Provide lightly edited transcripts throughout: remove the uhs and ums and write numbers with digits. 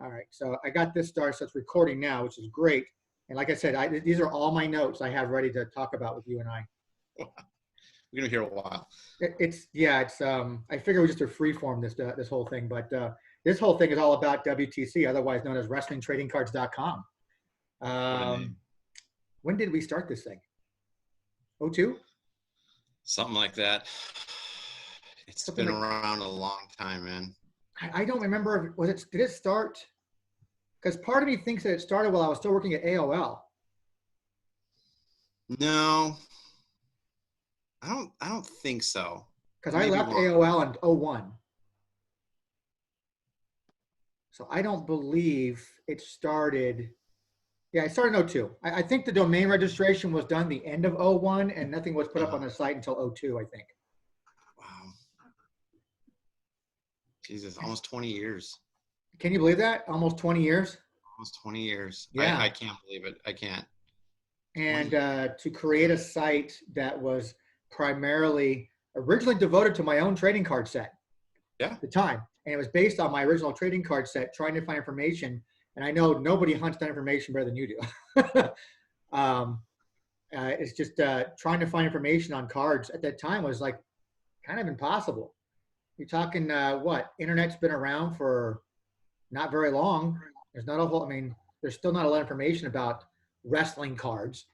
All right. So I got this started. So it's recording now, which is great. And like I said, these are all my notes I have ready to talk about with you and I. We're gonna hear a while. I figure we just do free form this whole thing, but this whole thing is all about WTC, otherwise known as WrestlingTradingCards.com. What a name. When did we start this thing? 02? Something like that. It's Something been like, around a long time, man. I don't remember. Did it start? Because part of me thinks that it started while I was still working at AOL. No, I don't think so. Because I left AOL in 01. So I don't believe it started. Yeah, it started in 02. I think the domain registration was done the end of 01 and nothing was put up on the site until 02, I think. Wow. Jesus, almost 20 years. Can you believe that? Almost 20 years? Almost 20 years. Yeah. I can't believe it. I can't. And to create a site that was primarily originally devoted to my own trading card set. Yeah. At the time. And it was based on my original trading card set, trying to find information. And I know nobody hunts that information better than you do. It's just trying to find information on cards at that time was like kind of impossible. You're talking what? Internet's been around for not very long. There's not a whole, I mean, there's still not a lot of information about wrestling cards.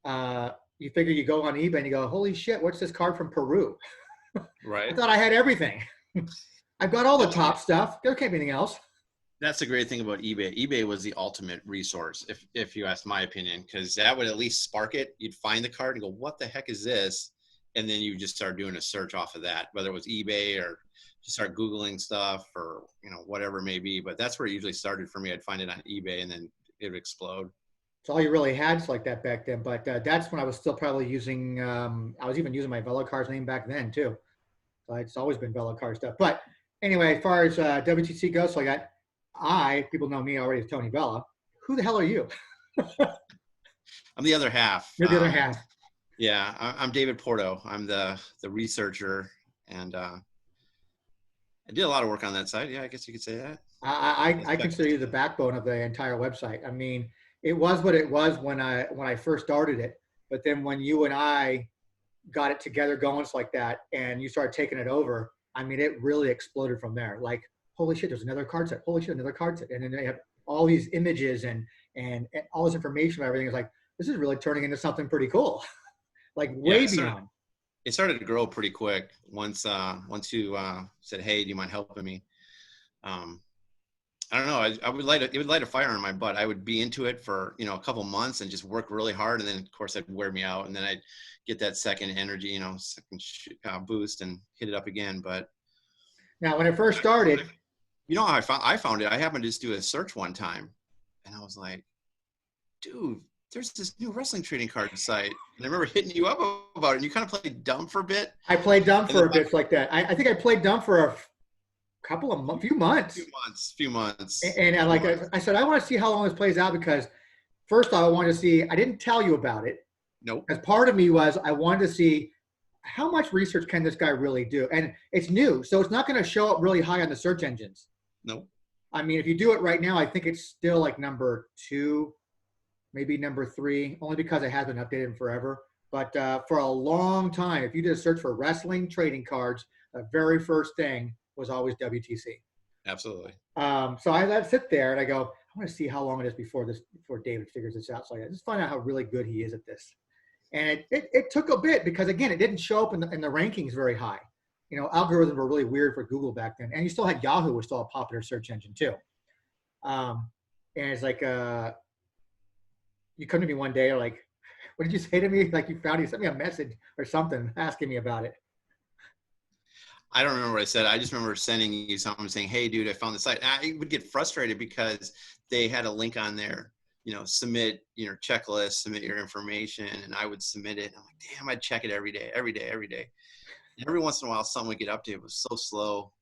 You figure you go on eBay and you go, holy shit, what's this card from Peru? Right. I thought I had everything. I've got all the top stuff. There can't be anything else. That's the great thing about eBay. eBay was the ultimate resource, if you ask my opinion, because that would at least spark it. You'd find the card and go, what the heck is this? And then you just start doing a search off of that, whether it was eBay or just start Googling stuff or, whatever it may be. But that's where it usually started for me. I'd find it on eBay and then it would explode. It's all you really had like that back then. But that's when I was still probably using, I was even using my Vela cards name back then too. So it's always been Vela card stuff. But anyway, as far as WTC goes, so people know me already as Tony Vela. Who the hell are you? I'm the other half. You're the other half. Yeah, I'm David Porto. I'm the researcher, and I did a lot of work on that site. Yeah, I guess you could say that. I consider you the backbone of the entire website. I mean, it was what it was when I first started it, but then when you and I got it together going like that, and you started taking it over, I mean, it really exploded from there. Like, holy shit, there's another card set. Holy shit, another card set. And then they have all these images and all this information about everything. It's like, this is really turning into something pretty cool. Like way beyond. It started to grow pretty quick once you said, hey, do you mind helping me? I don't know. It would light a fire in my butt. I would be into it for, a couple months and just work really hard. And then of course it'd wear me out. And then I'd get that second energy, second boost and hit it up again. But now when it first started, how I found it. I happened to just do a search one time and I was like, dude, there's this new wrestling trading card site. And I remember hitting you up about it and you kind of played dumb for a bit. I played dumb for a bit like that. I think I played dumb for a few months. Few months. And I said, I want to see how long this plays out because first off, I wanted to see, I didn't tell you about it. Nope. Because part of me was, I wanted to see how much research can this guy really do? And it's new, so it's not going to show up really high on the search engines. Nope. I mean, if you do it right now, I think it's still like number 2, maybe number 3, only because it hasn't been updated in forever. But for a long time, if you did a search for wrestling trading cards, the very first thing was always WTC. Absolutely. So I sit there and I go, I want to see how long it is before David figures this out. So I just find out how really good he is at this. And it took a bit because, again, it didn't show up in the rankings very high. Algorithms were really weird for Google back then. And you still had Yahoo was still a popular search engine too. And it's like, you come to me one day, like, what did you say to me? Like you sent me a message or something asking me about it. I don't remember what I said. I just remember sending you something saying, hey, dude, I found the site. And I would get frustrated because they had a link on there, submit your checklist, submit your information, and I would submit it. I'm like, damn, I'd check it every day. And every once in a while, something would get updated. It was so slow.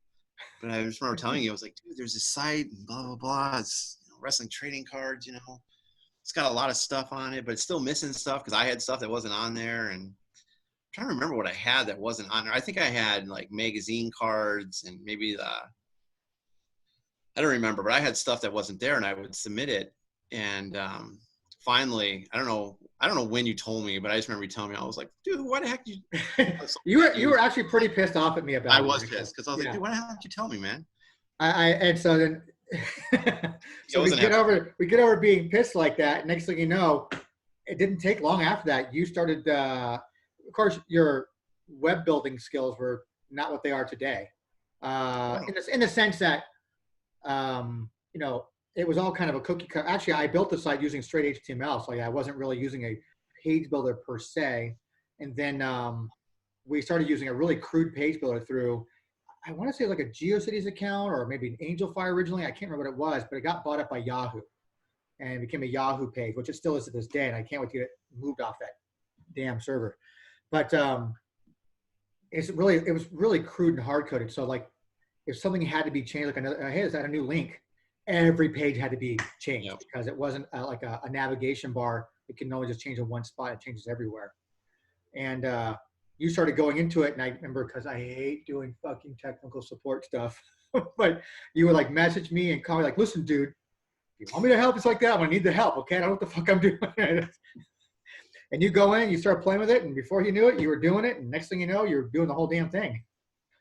But I just remember telling you, I was like, dude, there's this site, and blah, blah, blah. It's wrestling trading cards, It's got a lot of stuff on it, but it's still missing stuff because I had stuff that wasn't on there. And I'm trying to remember what I had that wasn't on there. I think I had like magazine cards and maybe I don't remember, but I had stuff that wasn't there and I would submit it. And finally, I don't know when you told me, but I just remember you telling me, I was like, dude, why the heck did you, I was so You were confused. actually pretty pissed off at me I about it, was actually. pissed because I was like, Yeah. dude, why the hell did you tell me, man? And so then, I so wasn't happy. we get over being pissed like that. Next thing you know, it didn't take long after that. You started, of course, your web building skills were not what they are today. In the sense that, you know, it was all kind of a cookie cutter. Actually, I built the site using straight HTML, so I wasn't really using a page builder per se. And then we started using a really crude page builder through, I want to say like a GeoCities account or maybe an Angel Fire originally. I can't remember what it was, but it got bought up by Yahoo and became a Yahoo page, which it still is to this day. And I can't wait to get it moved off that damn server. But it was really crude and hard coded. So like if something had to be changed, like another, hey, is that a new link? Every page had to be changed Yep. because it wasn't like a navigation bar. It can only just change in one spot. It changes everywhere. And you started going into it, and I remember because I hate doing fucking technical support stuff, but you would like message me and call me like, listen, dude, if you want me to help, it's like that. I'm gonna need the help. Okay, I don't know what the fuck I'm doing. And you go in, you start playing with it, and before you knew it, you were doing it, and next thing you know, you're doing the whole damn thing.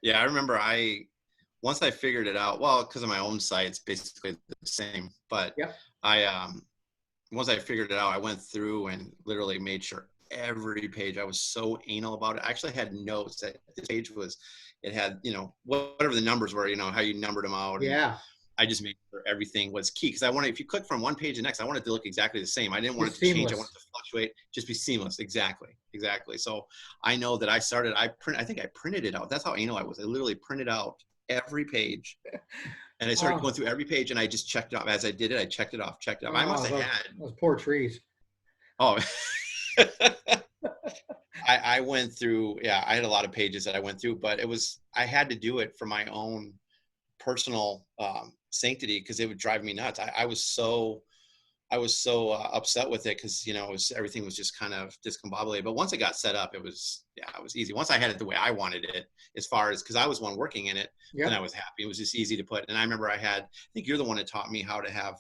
Yeah, I remember once I figured it out, well, because of my own site, it's basically the same. But Yep. Once I figured it out, I went through and literally made sure every page, I was so anal about it. I actually had notes that this page it had, whatever the numbers were, how you numbered them out. Yeah. I just made sure everything was key because I wanted, if you click from one page to the next, I wanted it to look exactly the same. I didn't want it to change. I wanted it to fluctuate, just be seamless. Exactly. So I know that I think I printed it out. That's how anal I was. I literally printed out every page and I started going through every page and I just checked it off. As I did it, I checked it off. I must have had those poor trees. Oh, I went through, I had a lot of pages that I went through, but I had to do it for my own personal sanctity because it would drive me nuts. I was so upset with it because everything was just kind of discombobulated. But once it got set up, it was easy. Once I had it the way I wanted it, as far as because I was one working in it, then I was happy. It was just easy to put. And I remember I think you're the one that taught me how to have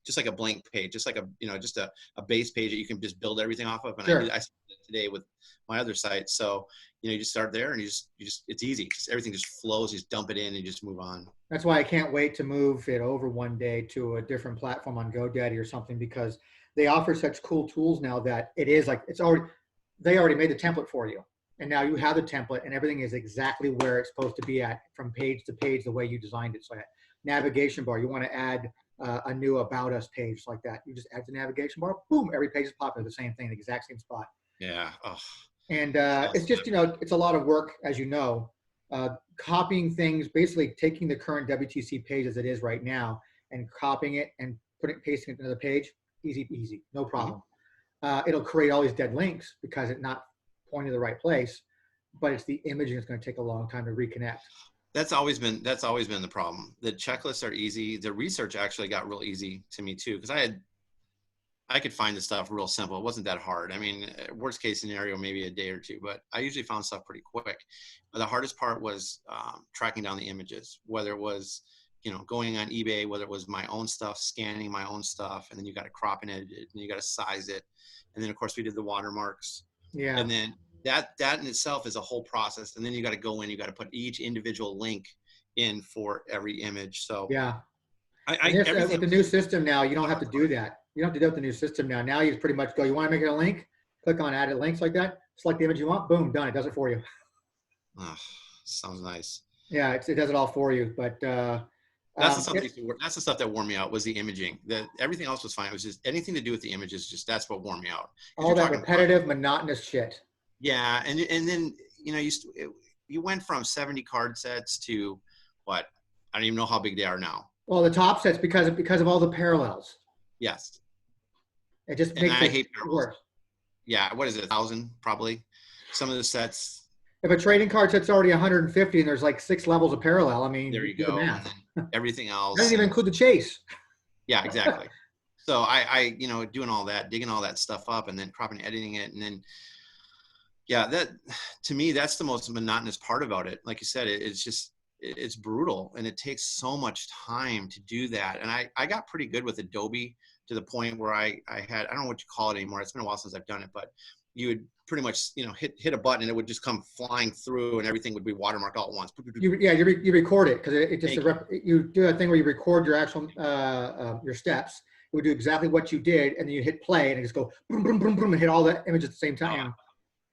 just like a blank page, just like just a base page that you can just build everything off of. And sure. I started today with my other site. So, you just start there and you just, it's easy because everything just flows. You just dump it in and you just move on. That's why I can't wait to move it over one day to a different platform on GoDaddy or something, because they offer such cool tools now that it is like, they already made the template for you. And now you have the template and everything is exactly where it's supposed to be at from page to page, the way you designed it. So that navigation bar, you want to add a new About Us page like that. You just add the navigation bar, boom, every page is popping, the same thing, the exact same spot. Yeah. Oh. And it's just, it's a lot of work, as you know, copying things, basically taking the current WTC page as it is right now and copying it and pasting it to another page, easy, no problem. It'll create all these dead links because it's not pointing to the right place, but it's the imaging that's going to take a long time to reconnect. That's always been the problem. The checklists are easy. The research actually got real easy to me too, because I could find the stuff real simple. It wasn't that hard. I mean, worst case scenario, maybe a day or two, but I usually found stuff pretty quick. But the hardest part was tracking down the images, whether it was, going on eBay, whether it was my own stuff, scanning my own stuff, and then you got to crop and edit it, and you got to size it. And then of course we did the watermarks. Yeah. And then that in itself is a whole process. And then you got to go in, you got to put each individual link in for every image. So yeah. With the new system now, you don't have to do that. You don't have to do it with the new system now. Now you just pretty much go, you want to make it a link? Click on added links like that. Select the image you want. Boom, done. It does it for you. Oh, sounds nice. Yeah, it does it all for you. But that's the stuff that wore me out was the imaging. Everything else was fine. It was just anything to do with the images. That's what wore me out. All that repetitive, monotonous shit. Yeah, and then you went from 70 card sets to what? I don't even know how big they are now. Well, the top sets because of all the parallels. Yes. It just makes it worse. Yeah, what is it? 1,000 probably. Some of the sets. If a trading card set's already 150 and there's like 6 levels of parallel, I mean, there you go. Everything else. Doesn't even include the chase. Yeah, exactly. So I doing all that, digging all that stuff up, and then cropping, editing it, and then. Yeah, that to me, that's the most monotonous part about it. Like you said, it's just it's brutal, and it takes so much time to do that. And I got pretty good with Adobe to the point where I had, I don't know what you call it anymore. It's been a while since I've done it, but you would pretty much, you know, hit a button and it would just come flying through and everything would be watermarked all at once. You record it because it just, Thank you. you do a thing where you record your actual, your steps. It would do exactly what you did, and then you hit play and it just go boom, boom, boom, boom, and hit all the images at the same time.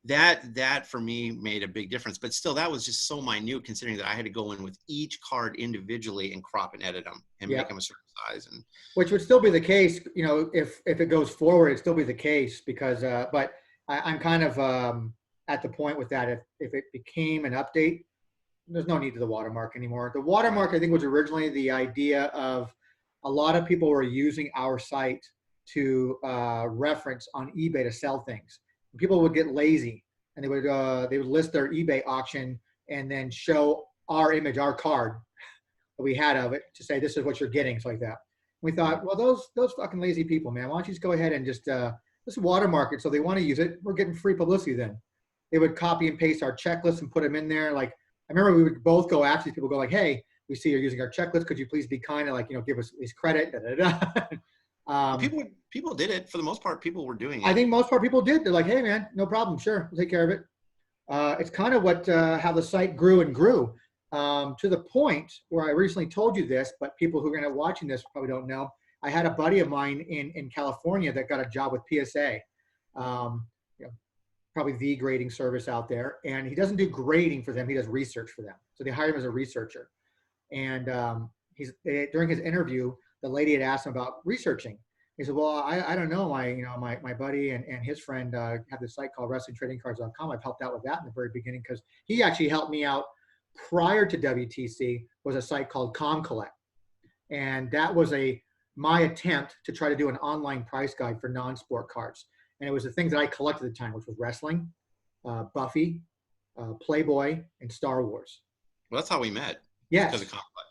That for me made a big difference, but still that was just so minute considering that I had to go in with each card individually and crop and edit them and make them a certain size. And which would still be the case, you know, if it goes forward, it'd still be the case because, but I'm kind of at the point with that. If it became an update, there's no need to the watermark anymore. The watermark, I think, was originally the idea of a lot of people were using our site to reference on eBay to sell things. People would get lazy and they would list their eBay auction and then show our image, our card that we had of it to say this is what you're getting, so like that. We thought, well, those fucking lazy people, man, why don't you just go ahead and just watermark it so they want to use it. We're getting free publicity then. They would copy and paste our checklist and put them in there. Like I remember we would both go after these people, go like, hey, we see you're using our checklist. Could you please be kind and like, you know, give us at least credit? people did it for the most part. People were doing it. I think most part people did. They're like, hey man, no problem. Sure. We'll take care of it. It's kind of what, how the site grew and grew to the point where I recently told you this, but people who are going to watching this probably don't know. I had a buddy of mine in California that got a job with PSA, you know, probably the grading service out there. And he doesn't do grading for them. He does research for them. So they hired him as a researcher. And during his interview, the lady had asked him about researching. He said, well, I don't know. My buddy and his friend have this site called WrestlingTradingCards.com. I've helped out with that in the very beginning because he actually helped me out prior to WTC was a site called ComCollect. And that was my attempt to try to do an online price guide for non-sport cards. And it was the things that I collected at the time, which was wrestling, Buffy, Playboy, and Star Wars. Well, that's how we met. Yes,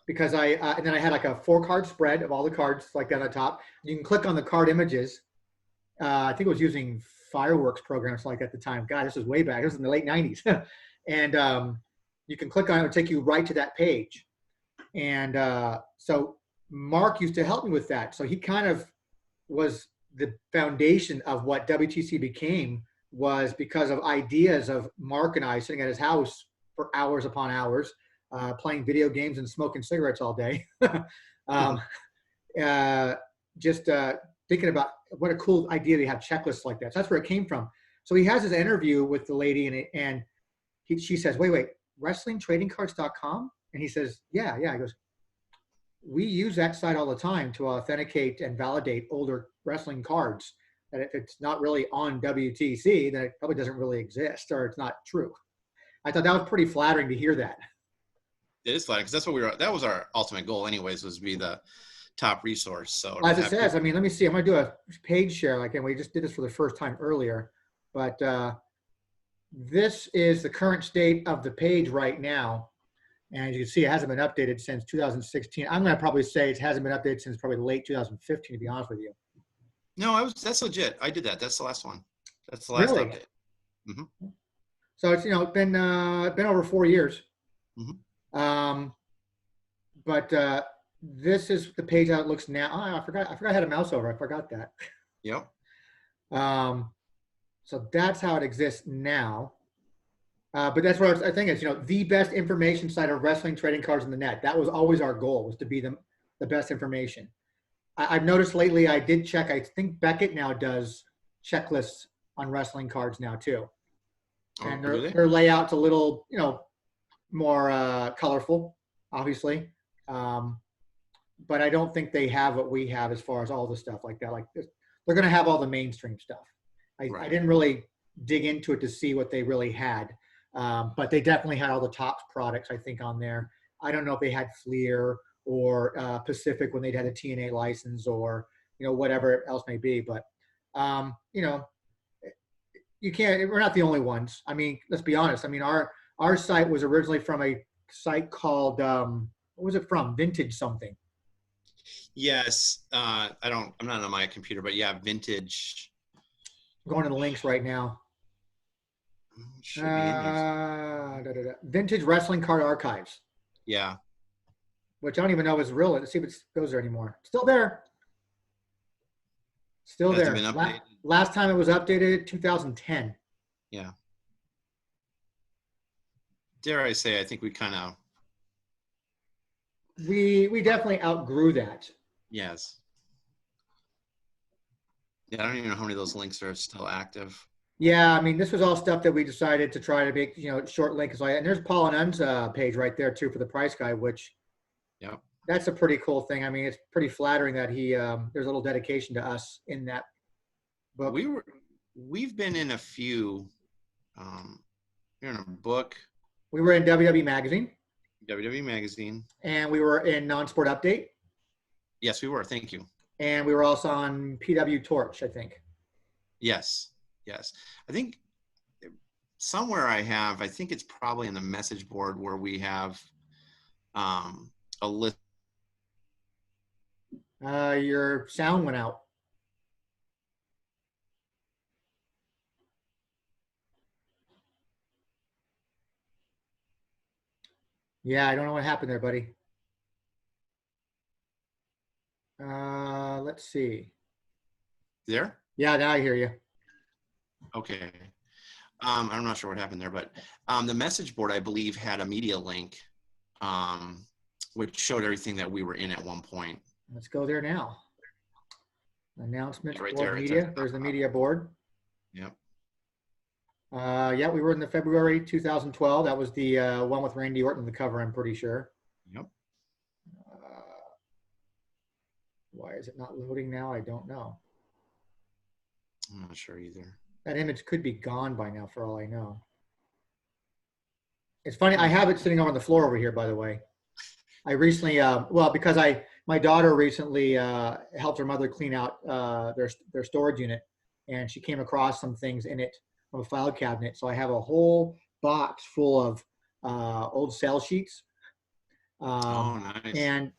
because and then I had like a 4-card spread of all the cards like that on top. You can click on the card images. I think it was using Fireworks programs like at the time. God, this was way back. It was in the late 90s. And you can click on it, it'll take you right to that page. And so Mark used to help me with that. So he kind of was the foundation of what WTC became, was because of ideas of Mark and I sitting at his house for hours upon hours, playing video games and smoking cigarettes all day. Just thinking about what a cool idea to have checklists like that. So that's where it came from. So he has his interview with the lady and she says, wait, WrestlingTradingCards.com? And he says, yeah. He goes, we use that site all the time to authenticate and validate older wrestling cards. And if it's not really on WTC, then it probably doesn't really exist or it's not true. I thought that was pretty flattering to hear that. It is flattering because that was our ultimate goal anyways, was to be the top resource. So as it says, I mean, let me see, I'm going to do a page share. Like, and we just did this for the first time earlier, but this is the current state of the page right now. And as you can see, it hasn't been updated since 2016. I'm going to probably say it hasn't been updated since probably late 2015, to be honest with you. No, that's legit. I did that. That's the last one. That's the last update. Mm-hmm. So it's, been over 4 years. Mm-hmm. But this is the page how it looks now. Oh, I forgot I had a mouse over. I forgot that. Yep. So that's how it exists now. But that's what I think is, the best information site of wrestling trading cards in the net. That was always our goal, was to be the best information. I've noticed lately, I did check, I think Beckett now does checklists on wrestling cards now too. Oh, and really? Their layout's a little, more colorful, obviously. But I don't think they have what we have as far as all the stuff like that. Like this, they're going to have all the mainstream stuff. I didn't really dig into it to see what they really had. But they definitely had all the top products, I think, on there. I don't know if they had Fleer or Pacific when they'd had a TNA license or, whatever else may be. But, you can't, we're not the only ones. I mean, let's be honest. I mean, our site was originally from a site called, what was it from? Vintage something. Yes. I'm not on my computer, but yeah, Vintage. I'm going to the links right now. Should be in there. Vintage Wrestling Card Archives. Yeah. which I don't even know is real. Let's see if it goes there anymore. Still there. Still Hasn't there. been updated. Last time it was updated, 2010. Yeah. Dare I say, I think we kind of, We definitely outgrew that. yes. Yeah, I don't even know how many of those links are still active. Yeah, I mean, this was all stuff that we decided to try to make, short links. And there's Paul and Un's page right there too for the price guide, which Yep. that's a pretty cool thing. I mean, it's pretty flattering that there's a little dedication to us in that book. We've been in a few, you're in a book, We were in WWE Magazine, WWE Magazine. and we were in Non-Sport Update, Yes, we were. Thank you. and we were also on PW Torch, I think. Yes. Yes. I think somewhere I think it's probably in the message board where we have a list. Your sound went out. Yeah, I don't know what happened there, buddy. Let's see. There? Yeah, now I hear you. Okay. I'm not sure what happened there, but the message board, I believe, had a media link, which showed everything that we were in at one point. Let's go there now. Announcements, Right board there. media. There's the media board. Yep. Yeah, we were in the February 2012. That was the one with Randy Orton on the cover, I'm pretty sure. Yep. Why is it not loading now? I don't know. I'm not sure either. That image could be gone by now, for all I know. It's funny. I have it sitting on the floor over here, by the way. I recently, because my daughter recently helped her mother clean out their storage unit, and she came across some things in it from a file cabinet. So I have a whole box full of old sales sheets. Oh, nice. And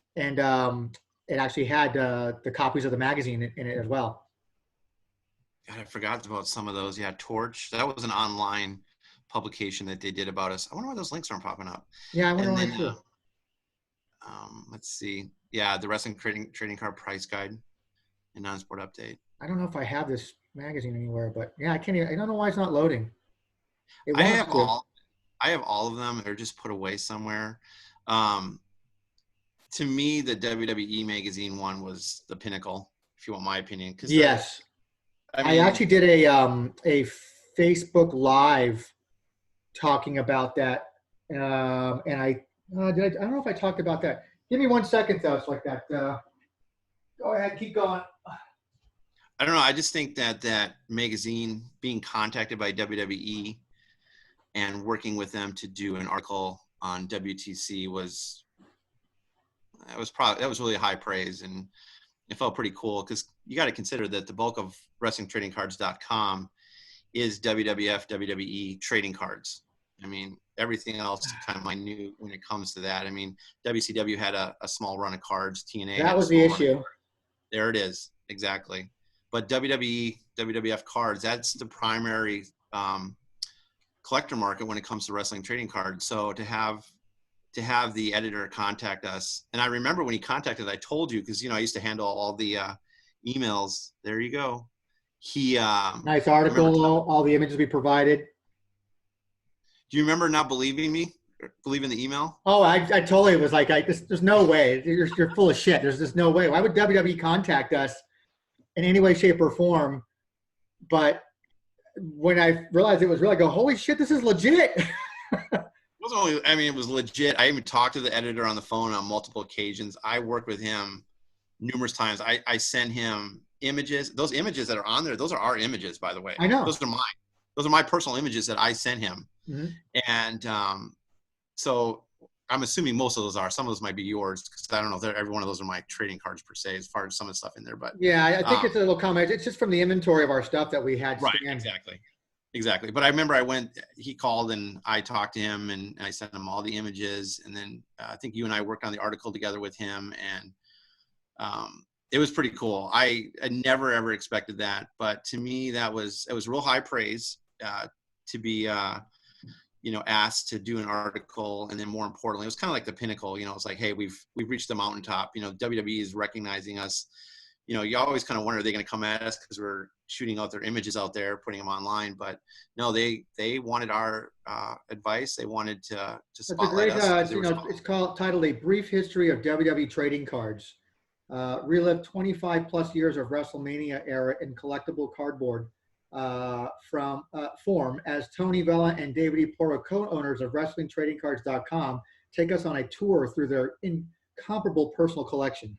it actually had the copies of the magazine in it as well. God, I forgot about some of those. Yeah, Torch. That was an online publication that they did about us. I wonder why those links aren't popping up. Yeah, I wonder why too. Let's see. Yeah, the Wrestling Trading Card Price Guide and Non-Sport Update. I don't know if I have this magazine anywhere, but yeah, I can't even, I don't know why it's not loading. I have all of them. They're just put away somewhere. To me, the WWE magazine one was the pinnacle, if you want my opinion. Yes. I actually did a Facebook Live talking about that, and I don't know if I talked about that. Give me 1 second, though. It's like that. Go ahead, keep going. I don't know. I just think that magazine, being contacted by WWE and working with them to do an article on WTC was really high praise, and it felt pretty cool because you got to consider that the bulk of WrestlingTradingCards.com is WWF, WWE trading cards. I mean, everything else is kind of minute when it comes to that. I mean, WCW had a small run of cards. TNA. That was the issue. There it is. Exactly. But WWE, WWF cards, that's the primary collector market when it comes to wrestling trading cards. So to have the editor contact us, and I remember when he contacted, I told you, because I used to handle all the emails. There you go. He nice article, all the images we provided. Do you remember not believing me? Believing the email? Oh, I totally was like, there's no way. You're full of shit. There's just no way. Why would WWE contact us in any way, shape, or form? But when I realized it was real, I go, holy shit, this is legit. It was legit. I even talked to the editor on the phone on multiple occasions. I worked with him numerous times. I sent him images. Those images that are on there, those are our images, by the way. I know. Those are mine. Those are my personal images that I sent him. Mm-hmm. And so I'm assuming most of those are. Some of those might be yours, because I don't know if every one of those are my trading cards per se, as far as some of the stuff in there. But yeah, I think it's a little comment. It's just from the inventory of our stuff that we had. Right, exactly. But I remember he called and I talked to him and I sent him all the images. And then I think you and I worked on the article together with him. And it was pretty cool. I never, ever expected that. But to me, it was real high praise to be, asked to do an article, and then more importantly, it was kind of like the pinnacle. It's like, hey, we've reached the mountaintop. WWE is recognizing us. You always kind of wonder, are they going to come at us because we're shooting out their images out there, putting them online? But no, they wanted our advice. They wanted to It's a spotlight great, us. it's titled A Brief History of WWE Trading Cards. Relive 25 plus years of WrestleMania era in collectible cardboard from form as Tony Vela and David E. Porto, co-owners of WrestlingTradingCards.com, take us on a tour through their incomparable personal collection.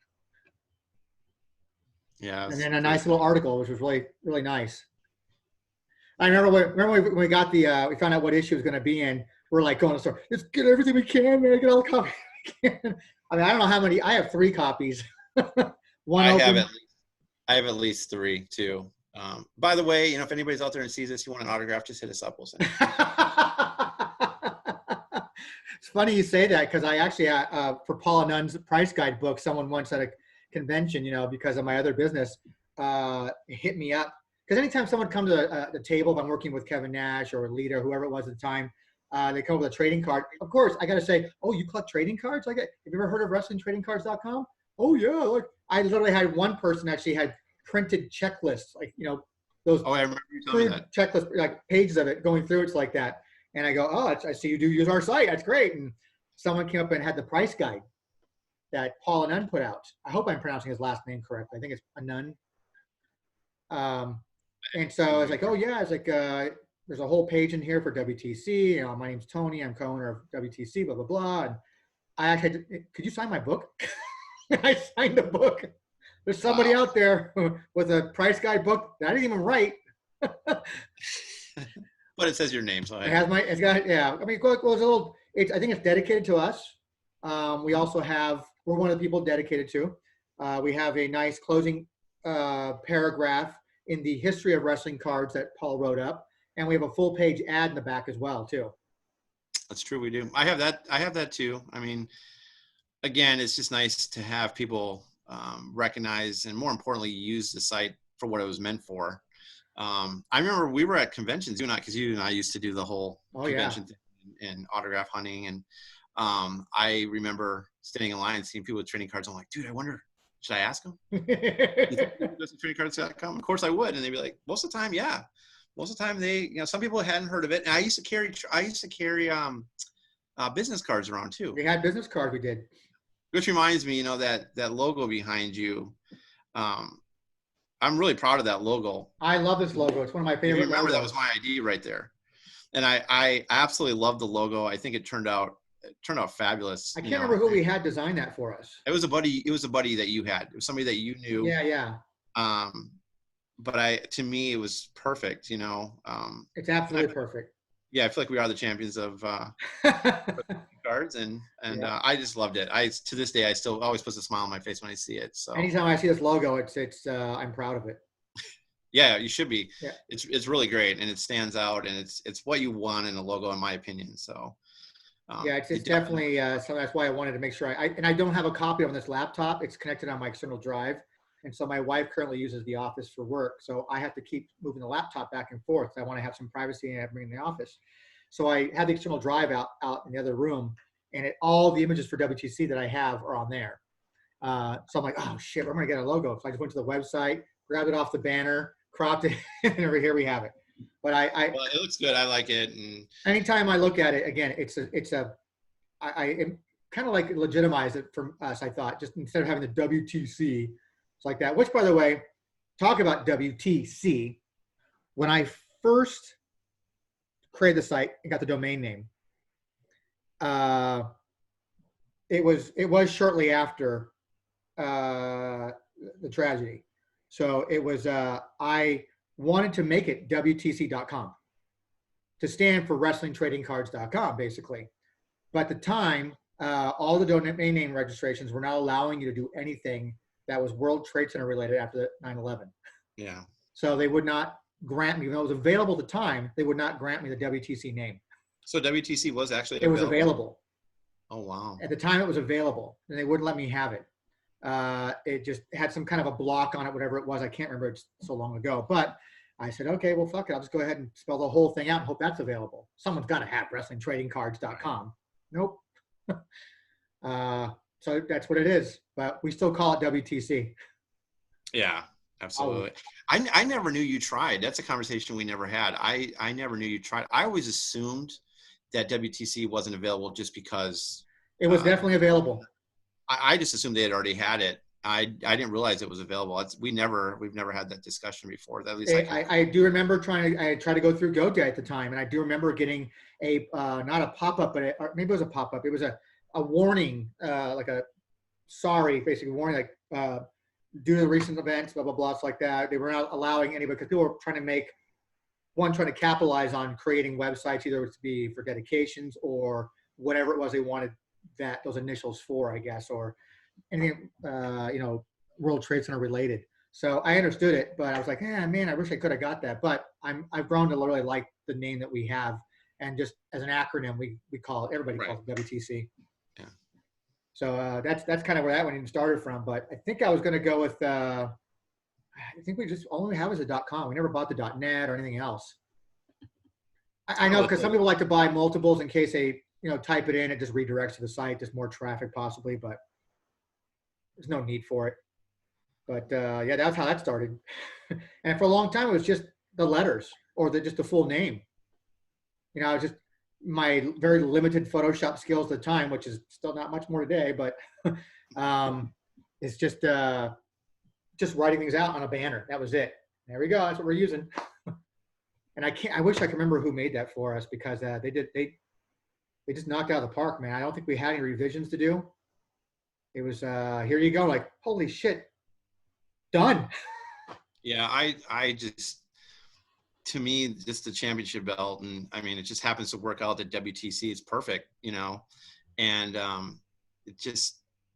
Yeah, and then a nice little article, which was really, really nice. I remember when we got we found out what issue was going to be in. We're like going to the store, let's get everything we can, man, get all the copies we can. I mean, I don't know how many. I have 3 copies. I have at least 3 too. By the way, if anybody's out there and sees this, you want an autograph, just hit us up. We'll send it. It's funny you say that, because I actually, for Paula Nunn's price guide book, someone once at a convention, because of my other business, hit me up. Because anytime someone comes to the table, if I'm working with Kevin Nash or Lita or whoever it was at the time, they come with a trading card. Of course, I got to say, oh, you collect trading cards? Have you ever heard of WrestlingTradingCards.com? Oh, yeah. Look, I literally had one person actually had printed checklists, like, those I remember you telling me that. checklists, like pages of it going through. It's like that. And I go, oh, I see you do use our site. That's great. And someone came up and had the price guide that Paul Anun put out. I hope I'm pronouncing his last name correct. I think it's Anun. And so I was like, oh yeah, it's like, there's a whole page in here for WTC. My name's Tony. I'm co-owner of WTC, blah, blah, blah. And I actually, could you sign my book? I signed the book. There's somebody out there with a price guide book that I didn't even write. But it says your name. So it's got, yeah. I mean, it was a little, I think it's dedicated to us. We also we're one of the people dedicated to. We have a nice closing paragraph in the history of wrestling cards that Paul wrote up. And we have a full page ad in the back as well, too. That's true. We do. I have that too. I mean, again, it's just nice to have people recognize and, more importantly, use the site for what it was meant for. I remember we were at conventions, because you and I used to do the whole convention thing and autograph hunting. And I remember standing in line and seeing people with trading cards. I'm like, dude, I wonder, should I ask them? You think go to tradingcards.com? Of course I would. And they'd be like, most of the time, yeah. Most of the time they, some people hadn't heard of it. And I used to carry business cards around too. We had business cards, we did. Which reminds me, that logo behind you. I'm really proud of that logo. I love this logo. It's one of my favorite logos. That was my ID right there. And I absolutely love the logo. I think it turned out fabulous. I can't remember who we had design that for us. It was a buddy that you had. It was somebody that you knew. Yeah. But to me, it was perfect. It's absolutely perfect. Yeah, I feel like we are the champions of cards, and yeah. I just loved it. To this day, I still always puts a smile on my face when I see it. So anytime I see this logo, it's I'm proud of it. Yeah, you should be. Yeah. It's really great, and it stands out, and it's what you want in a logo, in my opinion. So yeah, it's definitely so that's why I wanted to make sure I don't have a copy on this laptop. It's connected on my external drive. And so my wife currently uses the office for work. So I have to keep moving the laptop back and forth. I want to have some privacy and bring in the office. So I have the external drive out in the other room, and all the images for WTC that I have are on there. So I'm like, oh shit, I'm going to get a logo. So I just went to the website, grabbed it off the banner, cropped it, and over here we have it. But well, it looks good. I like it. And anytime I look at it, again, I kind of like legitimize it for us. I thought, just instead of having the WTC, it's like that, which, by the way, talk about WTC. When I first created the site and got the domain name, it was shortly after the tragedy. So it was, I wanted to make it WTC.com to stand for WrestlingTradingCards.com, basically. But at the time, all the domain name registrations were not allowing you to do anything that was World Trade Center related after 9/11. Yeah. So they would not grant me, even though it was available at the time, they would not grant me the WTC name. So WTC was actually available? It was available. Oh, wow. At the time it was available, and they wouldn't let me have it. It just had some kind of a block on it, whatever it was. I can't remember. It's so long ago. But I said, okay, well, fuck it. I'll just go ahead and spell the whole thing out and hope that's available. Someone's got to have wrestlingtradingcards.com. Nope. So that's what it is. But we still call it WTC. Yeah, absolutely. I never knew you tried. That's a conversation we never had. I never knew you tried. I always assumed that WTC wasn't available just because It was definitely available. I just assumed they had already had it. I didn't realize it was available. We've never had that discussion before. At least I do remember I tried to go through GoDaddy at the time, and I do remember getting a not a pop-up, but or maybe it was a pop-up. It was a warning, like a sorry, basically warning, like due to the recent events, blah blah blah, stuff like that. They were not allowing anybody, because people were trying to capitalize on creating websites, either to be for dedications or whatever it was they wanted those initials for, I guess, or anything, World Trade Center related. So I understood it, but I was like, man, I wish I could have got that. But I've grown to literally like the name that we have, and just as an acronym, we call it, everybody calls it WTC. Yeah. So that's kind of where that one even started from. But I think I was going to go with, I think we just only have is a .com. We never bought the .net or anything else. I know, because some people like to buy multiples in case they, type it in, it just redirects to the site, just more traffic possibly, but there's no need for it. But yeah, that's how that started. And for a long time, it was just the letters or just the full name. Just my very limited Photoshop skills at the time, which is still not much more today, but it's just writing things out on a banner. That was it. There we go. That's what we're using. And I wish I could remember who made that for us, because they just knocked it out of the park, man. I don't think we had any revisions to do. It was here you go, like, holy shit, done. Yeah, I just, to me, just the championship belt, and I mean, it just happens to work out that WTC is perfect, and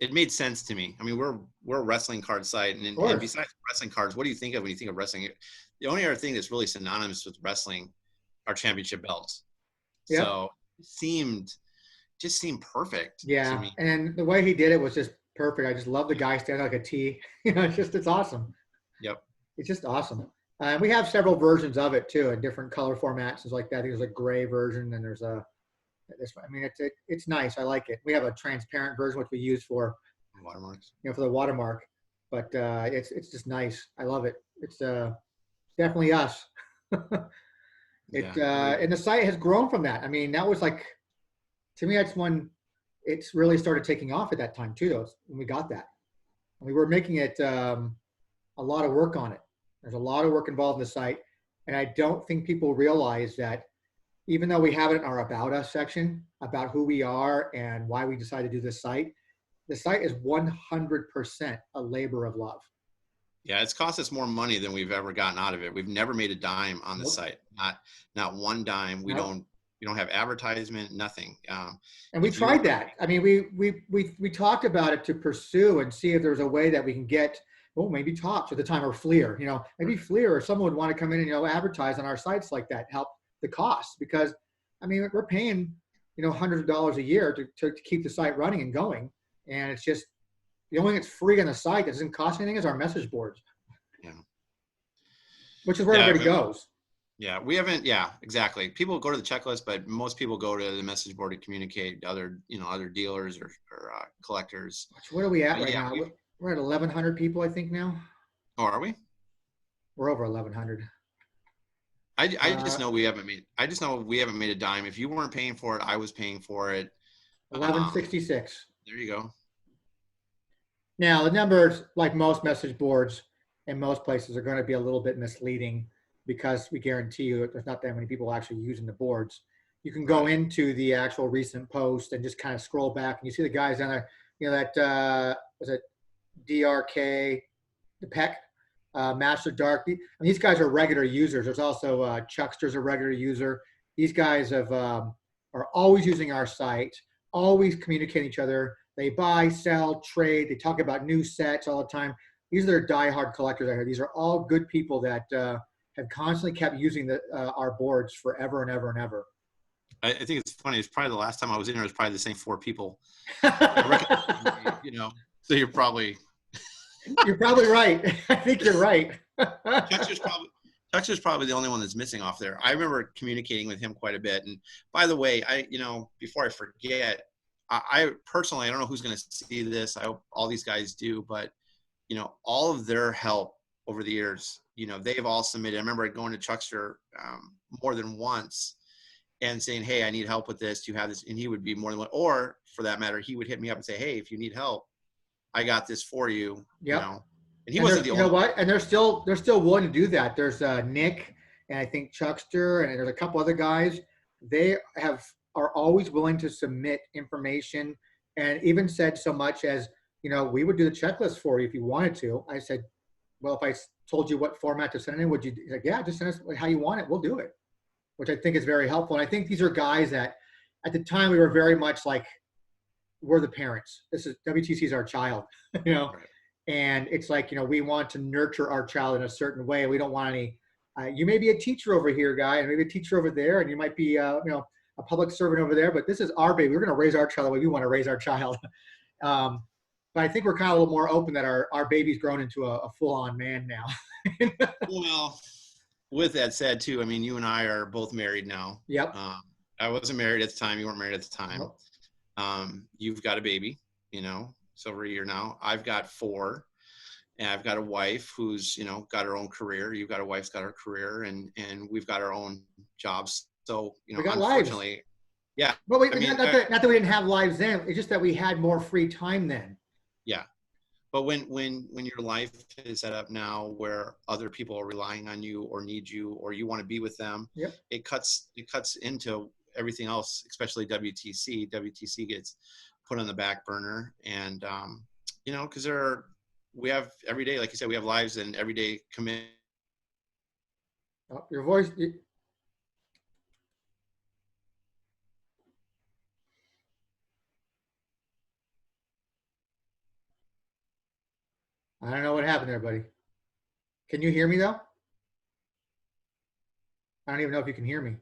it made sense to me. I mean, we're a wrestling card site, and besides wrestling cards, what do you think of when you think of wrestling? The only other thing that's really synonymous with wrestling are championship belts. Yep. So it just seemed perfect to me. And the way he did it was just perfect. I just love the guy standing like a T. It's awesome. Yep. It's just awesome. We have several versions of it too, in different color formats, things like that. There's a gray version, and there's this one. I mean, it's nice. I like it. We have a transparent version, which we use for watermarks. For the watermark. But it's just nice. I love it. It's definitely us. And the site has grown from that. I mean, that was like, to me, that's when it's really started taking off at that time too, though, when we got that. We were making it a lot of work on it. There's a lot of work involved in the site. And I don't think people realize that even though we have it in our About Us section about who we are and why we decided to do this site, the site is 100% a labor of love. Yeah, it's cost us more money than we've ever gotten out of it. We've never made a dime on the site, not one dime. We don't have advertisement, nothing. And we tried that. I mean, we talked about it to pursue and see if there's a way that we can get, maybe Tops at the time, or Fleer. Maybe Fleer or someone would want to come in and advertise on our sites like that, help the cost, because I mean, we're paying hundreds of dollars a year to keep the site running and going, and it's just. The only thing that's free on the site that doesn't cost anything is our message boards. Yeah. Which is where everybody goes. Yeah, we haven't. Yeah, exactly. People go to the checklist, but most people go to the message board to communicate to other dealers or collectors. What are we at right now? We're at 1,100 people, I think now. Oh, are we? We're over 1,100. I just know we haven't made. I just know we haven't made a dime. If you weren't paying for it, I was paying for it. 1166. There you go. Now, the numbers, like most message boards in most places, are going to be a little bit misleading, because we guarantee you that there's not that many people actually using the boards. You can go into the actual recent post and just kind of scroll back, and you see the guys down there, that was it DRK, the Peck, Master Dark. These guys are regular users. There's also Chuckster's a regular user. These guys are always using our site, always communicating each other. They buy, sell, trade. They talk about new sets all the time. These are diehard collectors out here. These are all good people that have constantly kept using our boards forever and ever and ever. I think it's funny. It's probably the last time I was in there, it was probably the same 4 people. So you're probably right. I think you're right. Chuckster's probably the only one that's missing off there. I remember communicating with him quite a bit. And by the way, before I forget, I personally, I don't know who's going to see this. I hope all these guys do, but all of their help over the years, they've all submitted. I remember going to Chuckster more than once and saying, hey, I need help with this. Do you have this? And he would be more than one, or for that matter, he would hit me up and say, hey, if you need help, I got this for you. Yep. And he wasn't the only. You know what? And they're still willing to do that. There's Nick and I think Chuckster and there's a couple other guys. They are always willing to submit information, and even said so much as, we would do the checklist for you if you wanted to. I said, well, if I told you what format to send it in, would you? He's like, yeah, just send us how you want it. We'll do it, which I think is very helpful. And I think these are guys that at the time we were very much like, we're the parents. This is WTC is our child, Right. And it's like, we want to nurture our child in a certain way. We don't want any, you may be a teacher over here, guy, and maybe a teacher over there, and you might be, a public servant over there, but this is our baby. We're going to raise our child the way we want to raise our child. But I think we're kind of a little more open that our baby's grown into a full-on man now. Well, with that said, too, I mean, you and I are both married now. Yep. I wasn't married at the time. You weren't married at the time. Nope. You've got a baby, it's over a year now. I've got 4, and I've got a wife who's, got her own career. You've got a wife's got her career, and we've got our own jobs. So, we got unfortunately, lives. Yeah. Well, not that we didn't have lives then. It's just that we had more free time then. Yeah. But when your life is set up now where other people are relying on you or need you, or you want to be with them, yep. it cuts into everything else, especially WTC. WTC gets put on the back burner, and because we have every day, like you said, we have lives and everyday commit. Oh, your voice. I don't know what happened there, buddy. Can you hear me though? I don't even know if you can hear me.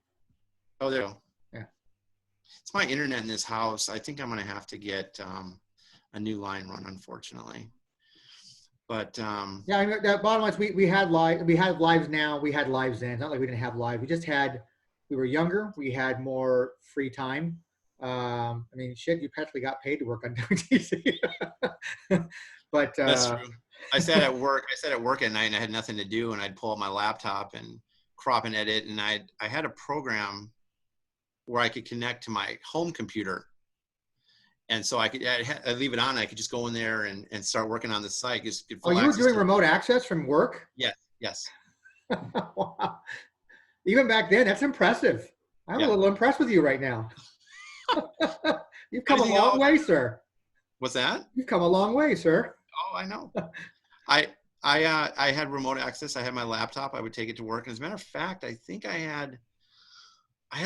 Oh, there you go. Yeah. It's my internet in this house. I think I'm going to have to get a new line run, unfortunately. But yeah, I mean, the bottom line is we have lives now. We had lives then. It's not like we didn't have lives. We were younger. We had more free time. I mean, shit, you practically got paid to work on WTC. But that's true. I sat at work at night and I had nothing to do, and I'd pull up my laptop and crop and edit, and I had a program where I could connect to my home computer, and so I'd leave it on. I could just go in there and start working on the site. Oh, you were doing remote access from work? Yes. Wow. Even back then, that's impressive. I'm a little impressed with you right now. You've come a long way, sir. What's that? You've come a long way, sir. Oh, I know. I had remote access. I had my laptop. I would take it to work. And as a matter of fact, I think I had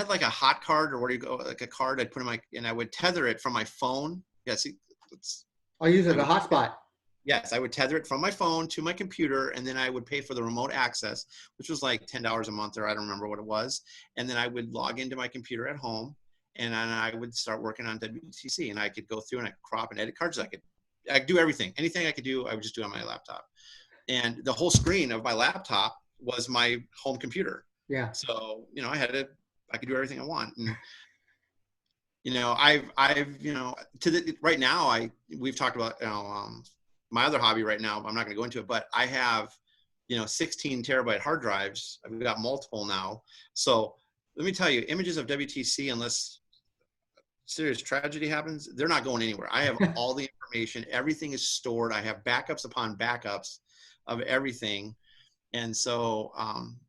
like a hot card, or where do you go? Like a card I'd put in and I would tether it from my phone. Yeah, see, I'll use it as a hotspot. Yes, I would tether it from my phone to my computer, and then I would pay for the remote access, which was like $10 a month, or I don't remember what it was. And then I would log into my computer at home, and then I would start working on WTC, and I could go through and I could crop and edit cards. I could do everything. Anything I could do, I would just do on my laptop. And the whole screen of my laptop was my home computer. Yeah. So, I could do everything I want. And, I've right now, we've talked about, my other hobby right now. I'm not going to go into it, but I have, 16 terabyte hard drives. I've got multiple now. So let me tell you, images of WTC, unless serious tragedy happens, they're not going anywhere. I have all the information. Everything is stored. I have backups upon backups of everything. And so,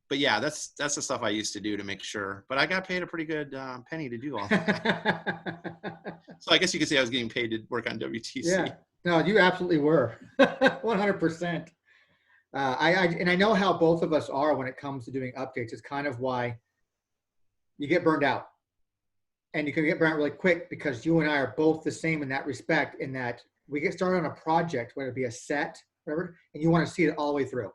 but yeah, that's the stuff I used to do to make sure. But I got paid a pretty good penny to do all that. So I guess you could say I was getting paid to work on WTC. Yeah, no, you absolutely were, 100%. And I know how both of us are when it comes to doing updates. It's kind of why you get burned out. And you can get burned out really quick, because you and I are both the same in that respect, in that we get started on a project, whether it be a set, whatever, and you want to see it all the way through.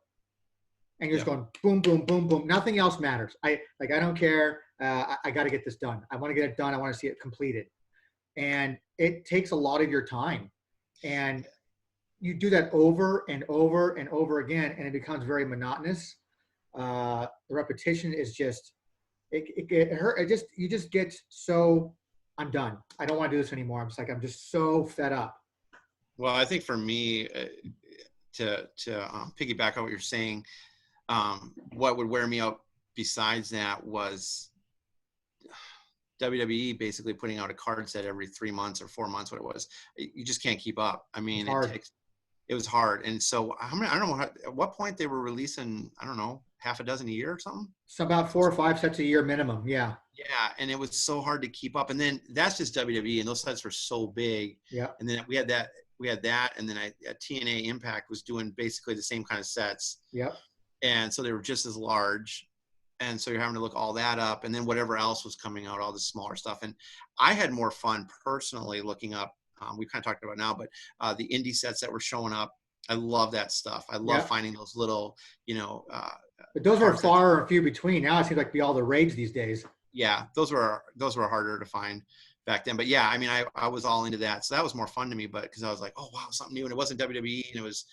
And you're just going boom, boom, boom, boom. Nothing else matters. I don't care. I got to get this done. I want to get it done. I want to see it completed. And it takes a lot of your time. And you do that over and over and over again, and it becomes very monotonous. The repetition is just, it hurt. You just get so, I'm done. I don't want to do this anymore. I'm just so fed up. Well, I think for me, to piggyback on what you're saying, what would wear me out besides that was WWE basically putting out a card set every 3 months or 4 months, what it was. You just can't keep up. I It's mean, hard. it was hard. And so I don't know at what point they were releasing, I don't know, half a dozen a year or something. It's about 4 or 5 sets a year minimum. Yeah. Yeah. And it was so hard to keep up. And then that's just WWE, and those sets were so big. Yeah. And then we had that. And then TNA Impact was doing basically the same kind of sets. Yep. And so they were just as large. And so you're having to look all that up, and then whatever else was coming out, all the smaller stuff. And I had more fun personally looking up, we kind of talked about it now, but the indie sets that were showing up. I love that stuff. I love Yep. finding those little, But those were card sets. far and few between. Now it seems like to be all the rage these days. Yeah, those were harder to find back then. But yeah, I mean, I was all into that. So that was more fun to me, but because I was like, oh wow, something new. And it wasn't WWE, and it was,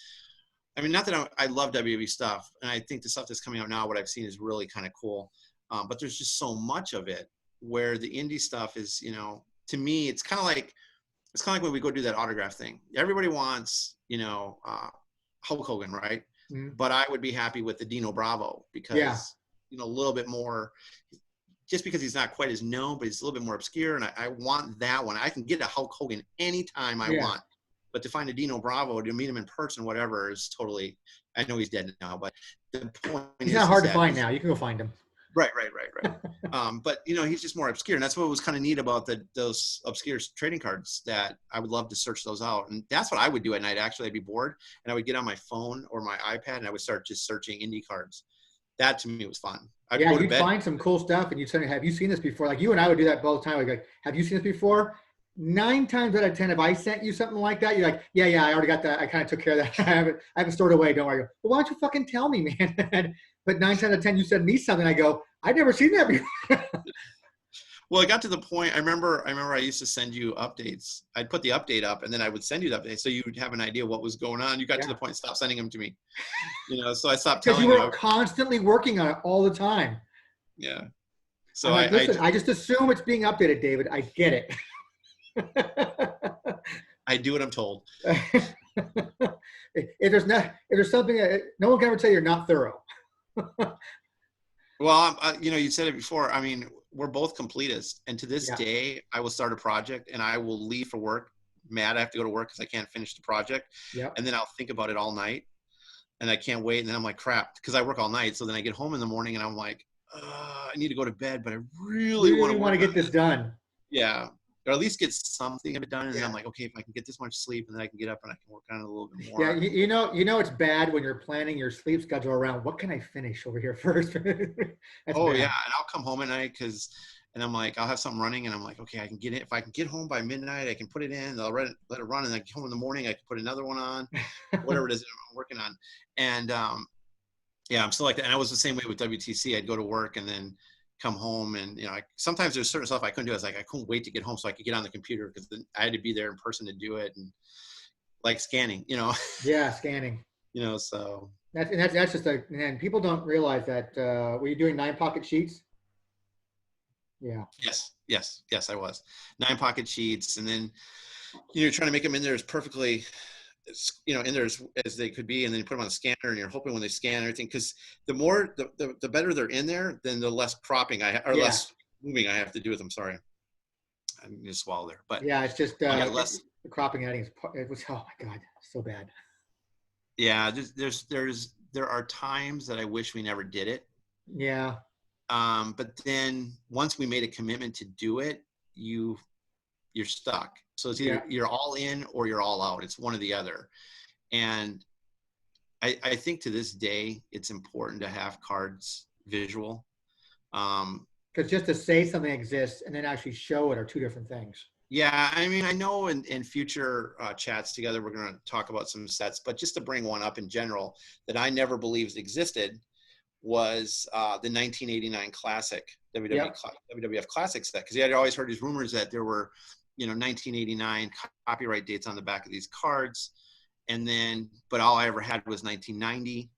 I mean, not that I love WWE stuff, and I think the stuff that's coming out now, what I've seen is really kind of cool. But there's just so much of it where the indie stuff is, to me, it's kind of like when we go do that autograph thing. Everybody wants, Hulk Hogan, right? Mm-hmm. But I would be happy with the Dino Bravo because, a little bit more, just because he's not quite as known, but he's a little bit more obscure. And I want that one. I can get a Hulk Hogan anytime I want. But to find a Dino Bravo, to meet him in person, whatever, is totally, I know he's dead now, but the point He's not hard to find now. You can go find him. Right. But, he's just more obscure. And that's what was kind of neat about those obscure trading cards, that I would love to search those out. And that's what I would do at night. Actually, I'd be bored, and I would get on my phone or my iPad, and I would start just searching indie cards. That to me was fun. You'd find some cool stuff, and you'd say, have you seen this before? Like you and I would do that all the time. Like, have you seen this before? 9 times out of 10, if I sent you something like that, you're like, yeah, I already got that. I kind of took care of that. I haven't stored away. Don't worry. Well, why don't you fucking tell me, man? But 9 times out of 10, you send me something. I go, I've never seen that before. Well, it got to the point. I remember I used to send you updates. I'd put the update up, and then I would send you the update, so you would have an idea what was going on. You got to the point, stop sending them to me. So I stopped telling you. Because you were constantly working on it all the time. Yeah. So listen, I just assume it's being updated, David. I get it. I do what I'm told. If there's something, no one can ever tell you're not thorough. Well, you said it before. I mean, we're both completists, and to this day, I will start a project and I will leave for work mad I have to go to work because I can't finish the project. Yep. And then I'll think about it all night, and I can't wait. And then I'm like, crap, because I work all night. So then I get home in the morning and I'm like, I need to go to bed, but I really want to get this done. Yeah. Or at least get something of it done. And then I'm like, okay, if I can get this much sleep, and then I can get up and I can work on it a little bit more. Yeah. It's bad when you're planning your sleep schedule around what can I finish over here first. Bad. And I'll come home at night and I'm like, I'll have something running, and I'm like, okay, I can get it. If I can get home by midnight, I can put it in, I'll let it run. And then I get home in the morning, I can put another one on, whatever it is that I'm working on. And I'm still like that. And I was the same way with WTC. I'd go to work and then come home, and sometimes there's certain stuff I couldn't do. I was like, I couldn't wait to get home so I could get on the computer, because then I had to be there in person to do it, and like scanning, Yeah, scanning. So that's just and people don't realize that. Were you doing 9-pocket sheets? Yeah. Yes, I was 9-pocket sheets, and then you're trying to make them in there as perfectly, in there as they could be, and then you put them on the scanner, and you're hoping when they scan everything, because the better they're in there, then the less cropping less moving I have to do with them. Sorry, I need to swallow there, but yeah, it's just less the cropping adding. It was, oh my god, so bad. Yeah, there are times that I wish we never did it. Yeah. But then once we made a commitment to do it, you're stuck. So it's either you're all in or you're all out. It's one or the other. And I think to this day, it's important to have cards visual. Because just to say something exists and then actually show it are two different things. Yeah, I mean, I know in future chats together, we're going to talk about some sets, but just to bring one up in general that I never believed existed was the 1989 Classic, WWF Classic set, because he had always heard these rumors that there were, 1989 copyright dates on the back of these cards, but all I ever had was 1990,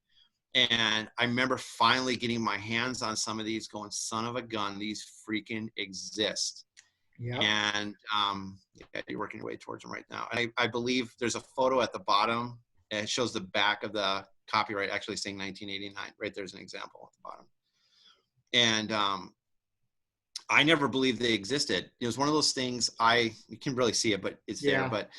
And I remember finally getting my hands on some of these going, son of a gun, these freaking exist. Yep. And yeah, you're working your way towards them right now. I believe there's a photo at the bottom. And it shows the back of the copyright actually saying 1989. Right there's an example at the bottom. And I never believed they existed. It was one of those things. You can really see it, but it's there. Yeah. But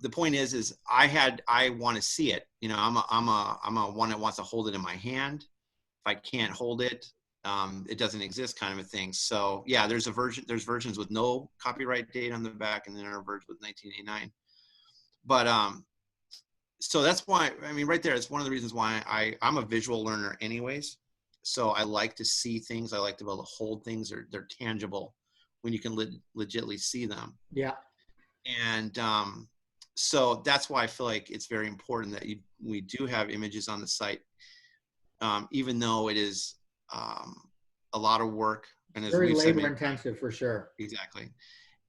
the point is I want to see it. You know, I'm a one that wants to hold it in my hand. If I can't hold it, it doesn't exist, kind of a thing. So yeah, there's versions with no copyright date on the back, and then there are versions with 1989. But so that's why, I mean, right there, it's one of the reasons why I'm a visual learner anyways. So I like to see things. I like to be able to hold things. They're tangible when you can legitly see them. Yeah. And so that's why I feel like it's very important that we do have images on the site, even though it is a lot of work. And as Very we've said, labor intensive for sure. exactly.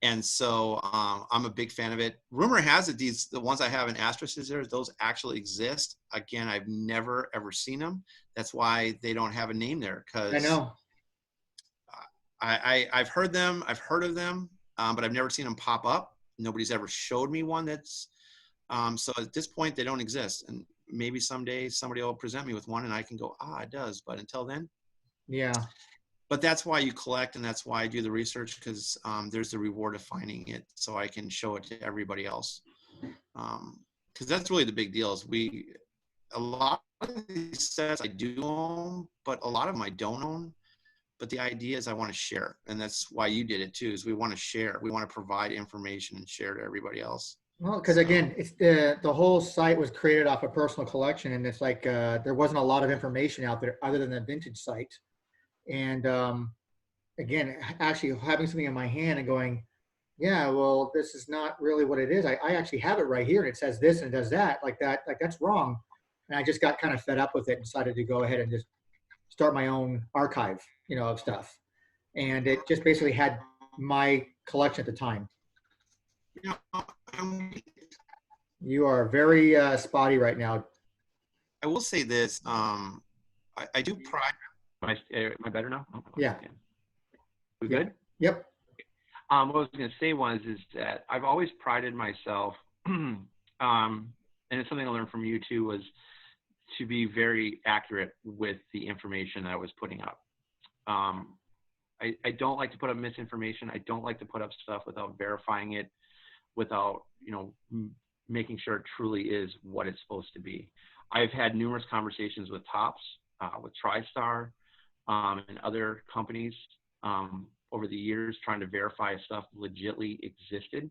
And so I'm a big fan of it. Rumor has it the ones I have in asterisks there, those actually exist. Again, I've never ever seen them. That's why they don't have a name there, I because know. I've heard of them, but I've never seen them pop up. Nobody's ever showed me one that's so at this point they don't exist. And maybe someday somebody will present me with one and I can go, it does. But until then, Yeah. but that's why you collect, and that's why I do the research, because there's the reward of finding it, so I can show it to everybody else. Because that's really the big deal. Is a lot of these sets I do own, but a lot of them I don't own. But the idea is I want to share, and that's why you did it too. Is we want to share, we want to provide information and share to everybody else. Well, because again, it's the whole site was created off a personal collection, and it's like there wasn't a lot of information out there other than the vintage site. And again, actually having something in my hand and going, yeah, well, this is not really what it is. I actually have it right here, and it says this and it does that, like that's wrong. And I just got kind of fed up with it and decided to go ahead and just start my own archive, of stuff. And it just basically had my collection at the time. You know, You are very spotty right now. I will say this. I do pride. Am I better now? Oh, Yeah. We good? Yep. What I was going to say is that I've always prided myself, and it's something I learned from you too, was to be very accurate with the information I was putting up. I don't like to put up misinformation. I don't like to put up stuff without verifying it, without, making sure it truly is what it's supposed to be. I've had numerous conversations with Tops, with TriStar, and other companies over the years trying to verify stuff legitly existed,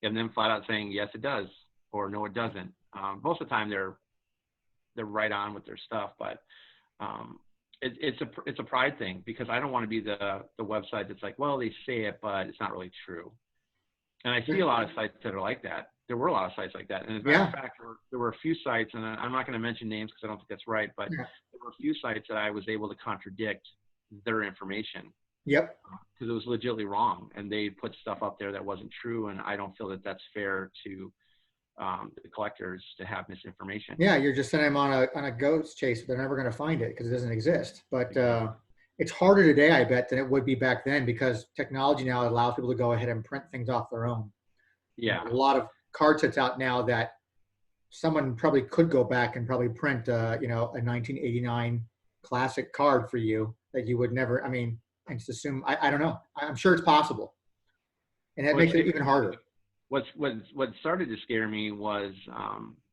and then flat out saying, yes, it does, or no, it doesn't. Most of the time they're right on with their stuff, but it's a pride thing, because I don't want to be the website that's like, well, they say it, but it's not really true. And I see a lot of sites that are like that. There were a lot of sites like that. And as a matter of fact, there were a few sites, and I'm not going to mention names because I don't think that's right, but there were a few sites that I was able to contradict their information. Yep. Because it was legitimately wrong, and they put stuff up there that wasn't true, and I don't feel that that's fair to the collectors to have misinformation. Yeah, you're just sending them on a ghost chase, but they're never going to find it because it doesn't exist. But it's harder today, I bet, than it would be back then, because technology now allows people to go ahead and print things off their own. Yeah. A lot of card sets out now that someone probably could go back and probably print, a 1989 classic card for you that you would never, and just assume, I don't know. I'm sure it's possible. And that makes it even harder. What started to scare me was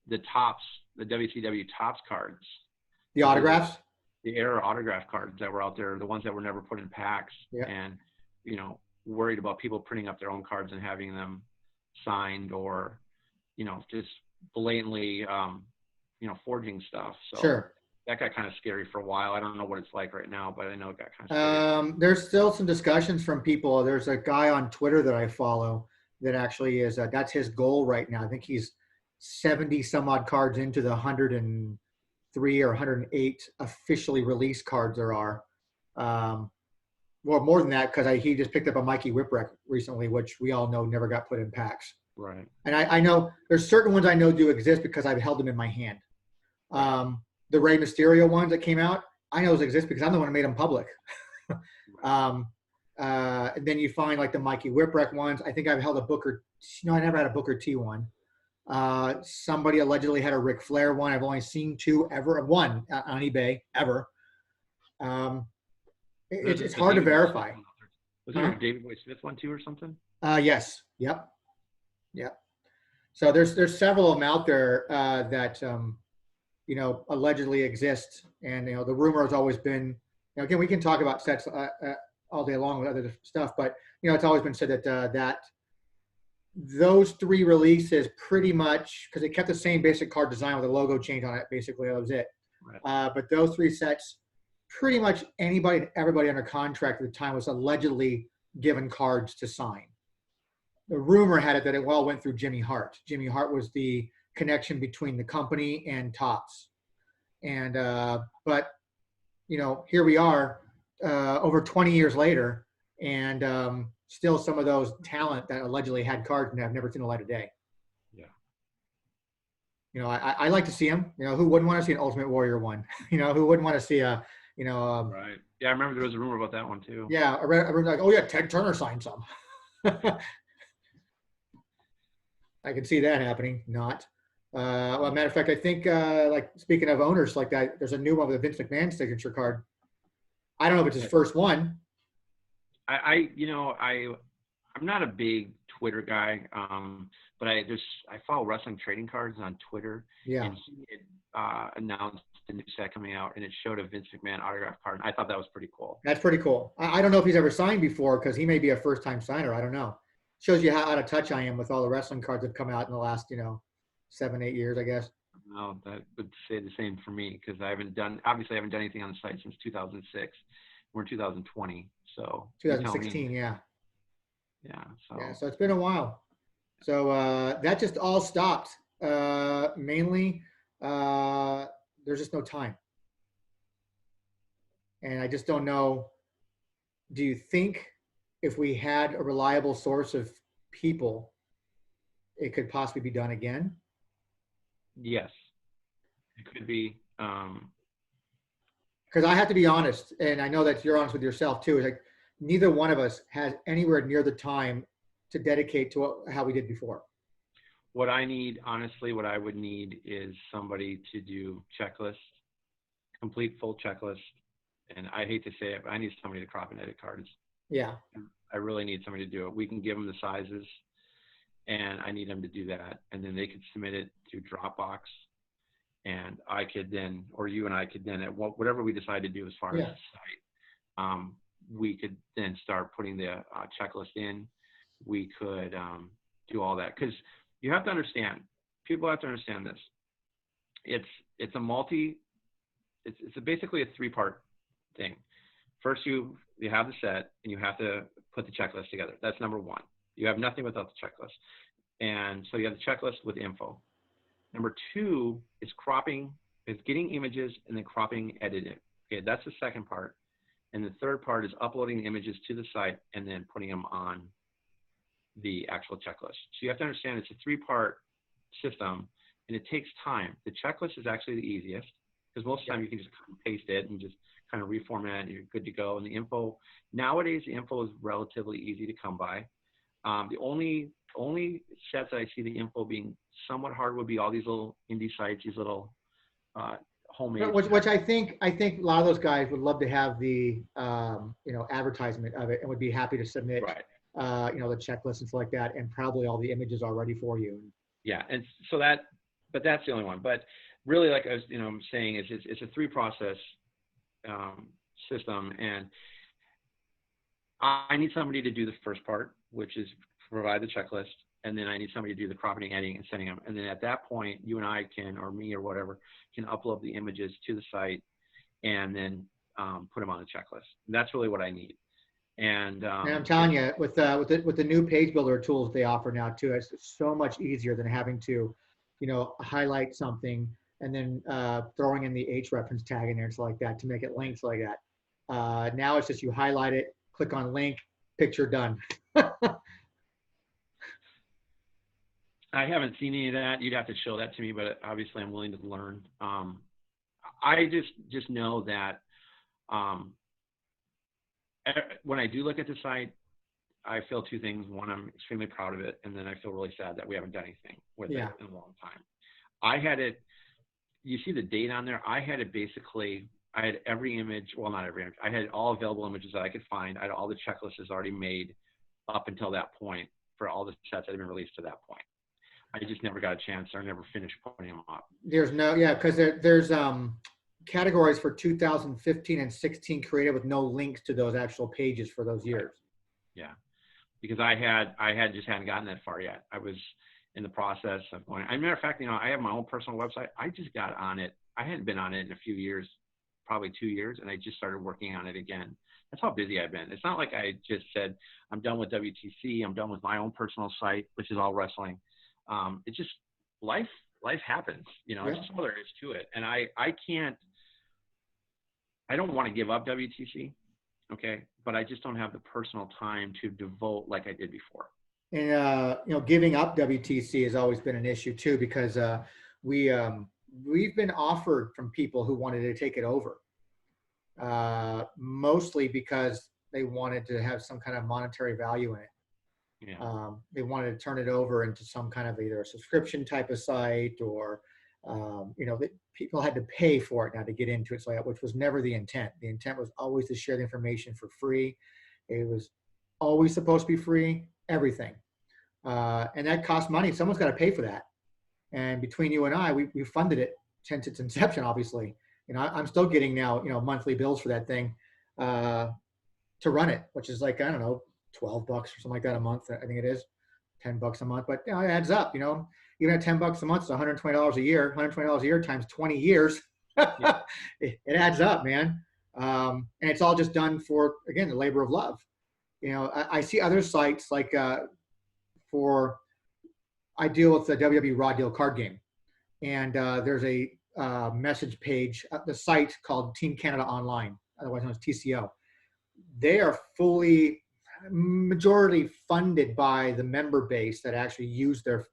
the Tops, the WCW Tops cards. The autographs? The era autograph cards that were out there, the ones that were never put in packs, and, worried about people printing up their own cards and having them signed, or, just blatantly, forging stuff. So sure. That got kind of scary for a while. I don't know what it's like right now, but I know it got kind of scary. There's still some discussions from people. There's a guy on Twitter that I follow that actually is, that's his goal right now. I think he's 70 some odd cards into the 103 or 108 officially released cards there are. Well, more than that, because he just picked up a Mikey Whipwreck recently, which we all know never got put in packs. Right. And I know there's certain ones I know do exist because I've held them in my hand. the Rey Mysterio ones that came out, I know those exist because I'm the one who made them public. And then you find like the Mikey Whipwreck ones. I think I've held a Booker. No, I never had a Booker T one. Somebody allegedly had a Ric Flair one. I've only seen two ever. One on eBay ever. It's hard to verify. Was there a David Boy Smith one too or something? Yes. Yep. Yep. So there's several of them out there that allegedly exist, and the rumor has always been. Again, we can talk about sets all day long with other stuff, but it's always been said that those three releases pretty much, because they kept the same basic card design with a logo change on it. Basically, that was it. Right. But those three sets, pretty much anybody and everybody under contract at the time was allegedly given cards to sign. The rumor had it that it all went through Jimmy Hart. Jimmy Hart was the connection between the company and Topps. And but here we are over 20 years later, and still some of those talent that allegedly had cards and have never seen the light of day. Yeah. I like to see them. Who wouldn't want to see an Ultimate Warrior one? Who wouldn't want to see a right. Yeah, I remember there was a rumor about that one too. Yeah, I remember like, oh yeah, Ted Turner signed some. I can see that happening. Not. Well, matter of fact, I think like speaking of owners like that, there's a new one with a Vince McMahon signature card. I don't know if it's his first one. I'm not a big Twitter guy, but I follow wrestling trading cards on Twitter. Yeah. And he had announced the new set coming out, and it showed a Vince McMahon autograph card. And I thought that was pretty cool. That's pretty cool. I don't know if he's ever signed before because he may be a first-time signer. I don't know. Shows you how out of touch I am with all the wrestling cards that have come out in the last 7-8 years, I guess. No, that would say the same for me because I haven't done anything on the site since 2006. We're in 2020, so 2016, yeah. Yeah. So it's been a while. So that just all stopped. Mainly, there's just no time, and I just don't know. Do you think if we had a reliable source of people, it could possibly be done again? Yes, it could be. Because I have to be honest, and I know that you're honest with yourself too, is like neither one of us has anywhere near the time to dedicate to how we did before. What I need, honestly, what I would need is somebody to do checklists, complete full checklist. And I hate to say it, but I need somebody to crop and edit cards. Yeah. I really need somebody to do it. We can give them the sizes, and I need them to do that. And then they could submit it to Dropbox. And I could then, or you and I could then, at whatever we decide to do as far as the site, we could then start putting the checklist in. We could do all that. Because you have to understand, people have to understand this. It's basically a three-part thing. First, you have the set, and you have to put the checklist together. That's number one. You have nothing without the checklist. And so you have the checklist with info. Number two is cropping, is getting images and then cropping, editing. Okay, that's the second part. And the third part is uploading the images to the site and then putting them on the actual checklist. So you have to understand it's a three-part system, and it takes time. The checklist is actually the easiest because most of the time you can just paste it and just kind of reformat and you're good to go. And the info, nowadays the info is relatively easy to come by. The only sets that I see the info being somewhat hard would be all these little indie sites, these little homemade. Which I think a lot of those guys would love to have the advertisement of it and would be happy to submit the checklist and stuff like that, and probably all the images are ready for you. Yeah, and so but that's the only one. But really, like I was saying, is it's a three-process system, and I need somebody to do the first part, which is provide the checklist, and then I need somebody to do the cropping, editing, and sending them. And then at that point, you and I can, or me or whatever, can upload the images to the site and then put them on the checklist. And that's really what I need. And I'm telling you, with the new page builder tools they offer now too, it's so much easier than having to, highlight something and then throwing in the H reference tag in there and stuff like that to make it links like that. Now it's just you highlight it, click on link, picture done. I haven't seen any of that. You'd have to show that to me, but obviously I'm willing to learn. I just know that when I do look at the site, I feel two things. One, I'm extremely proud of it, and then I feel really sad that we haven't done anything with it in a long time. I had it. You see the date on there? I had it basically. I had every image. Well, not every image. I had all available images that I could find. I had all the checklists already made up until that point for all the sets that had been released to that point. I just never got a chance, or never finished putting them up. There's no, because there's categories for 2015 and 16 created with no links to those actual pages for those years. Yeah, because I just hadn't gotten that far yet. I was in the process of going. As a matter of fact, I have my own personal website. I just got on it. I hadn't been on it in a few years, probably 2 years, and I just started working on it again. That's how busy I've been. It's not like I just said, I'm done with WTC. I'm done with my own personal site, which is all wrestling. It's just life happens, it's just all there is to it. And I don't want to give up WTC. Okay. But I just don't have the personal time to devote like I did before. And, giving up WTC has always been an issue too, because we've been offered from people who wanted to take it over, mostly because they wanted to have some kind of monetary value in it. Yeah. They wanted to turn it over into some kind of either a subscription type of site, or people had to pay for it now to get into it, which was never the intent. The intent was always to share the information for free. It was always supposed to be free, everything. And that costs money. Someone's got to pay for that. And between you and I, we funded it since its inception, obviously. I'm still getting now, monthly bills for that thing to run it, which is like, I don't know, $12 or something like that a month. I think it is $10 a month, but it adds up, even at $10 a month, it's $120 a year. $120 a year times 20 years. it adds up, man. And it's all just done for, again, the labor of love. I see other sites like I deal with the WWE Raw Deal card game, and there's a message page at the site called Team Canada Online, otherwise known as TCO. They are majority funded by the member base that actually use their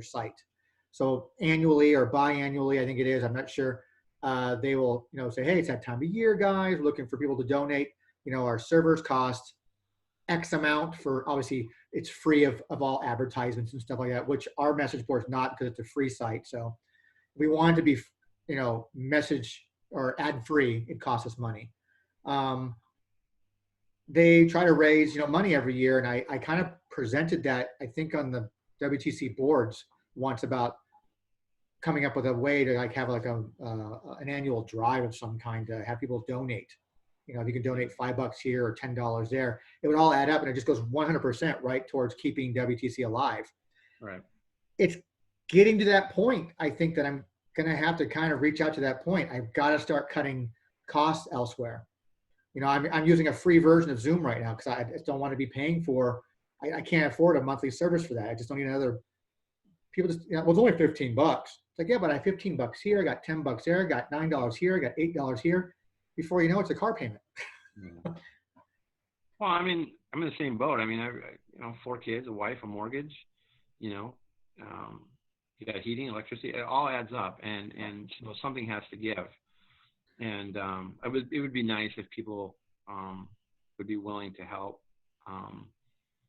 site. So annually or biannually, I think it is, I'm not sure, they will say, hey, it's that time of year, guys, we're looking for people to donate. Our servers cost X amount for, obviously it's free of all advertisements and stuff like that, which our message board is not, because it's a free site. So if we want to be message or ad free, it costs us money. They try to raise money every year, and I kind of presented that, I think, on the WTC boards once, about coming up with a way to have an annual drive of some kind to have people donate. If you can donate $5 here or $10 there, it would all add up, and it just goes 100% right towards keeping WTC alive. Right. It's getting to that point. I think that I'm going to have to kind of reach out to that point. I've got to start cutting costs elsewhere. I'm using a free version of Zoom right now because I just don't want to be paying for. I can't afford a monthly service for that. I just don't need another. People just, well, it's only $15. It's like, yeah, but I have $15 here. I got $10 there. I got $9 here. I got $8 here. Before you know, it's a car payment. Well, I'm in the same boat. I 4 kids, a wife, a mortgage. You got heating, electricity. It all adds up, and so something has to give. And it would be nice if people would be willing to help.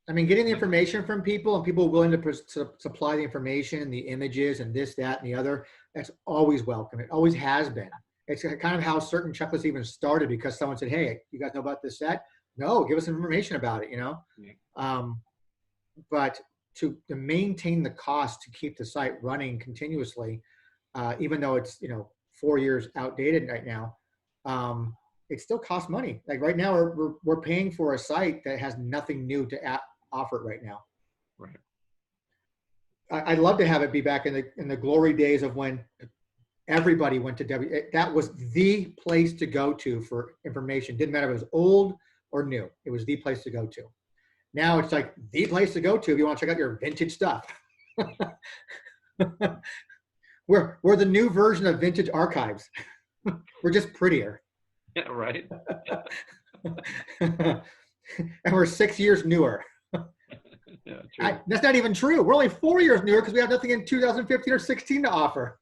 Getting the information from people, and people willing to supply the information and the images and this, that, and the other, that's always welcome. It always has been. It's kind of how certain checklists even started, because someone said, hey, you guys know about this set? No, give us information about it, Yeah. But to maintain the cost to keep the site running continuously, even though it's, 4 years outdated right now, it still costs money. Like right now, we're paying for a site that has nothing new to offer right now. Right. I'd love to have it be back in the glory days of when everybody went to that was the place to go to for information. Didn't matter if it was old or new. It was the place to go to. Now it's like the place to go to if you want to check out your vintage stuff. We're the new version of Vintage Archives. We're just prettier. Yeah, right. And we're 6 years newer. Yeah, true. That's not even true. We're only 4 years newer because we have nothing in 2015 or 16 to offer.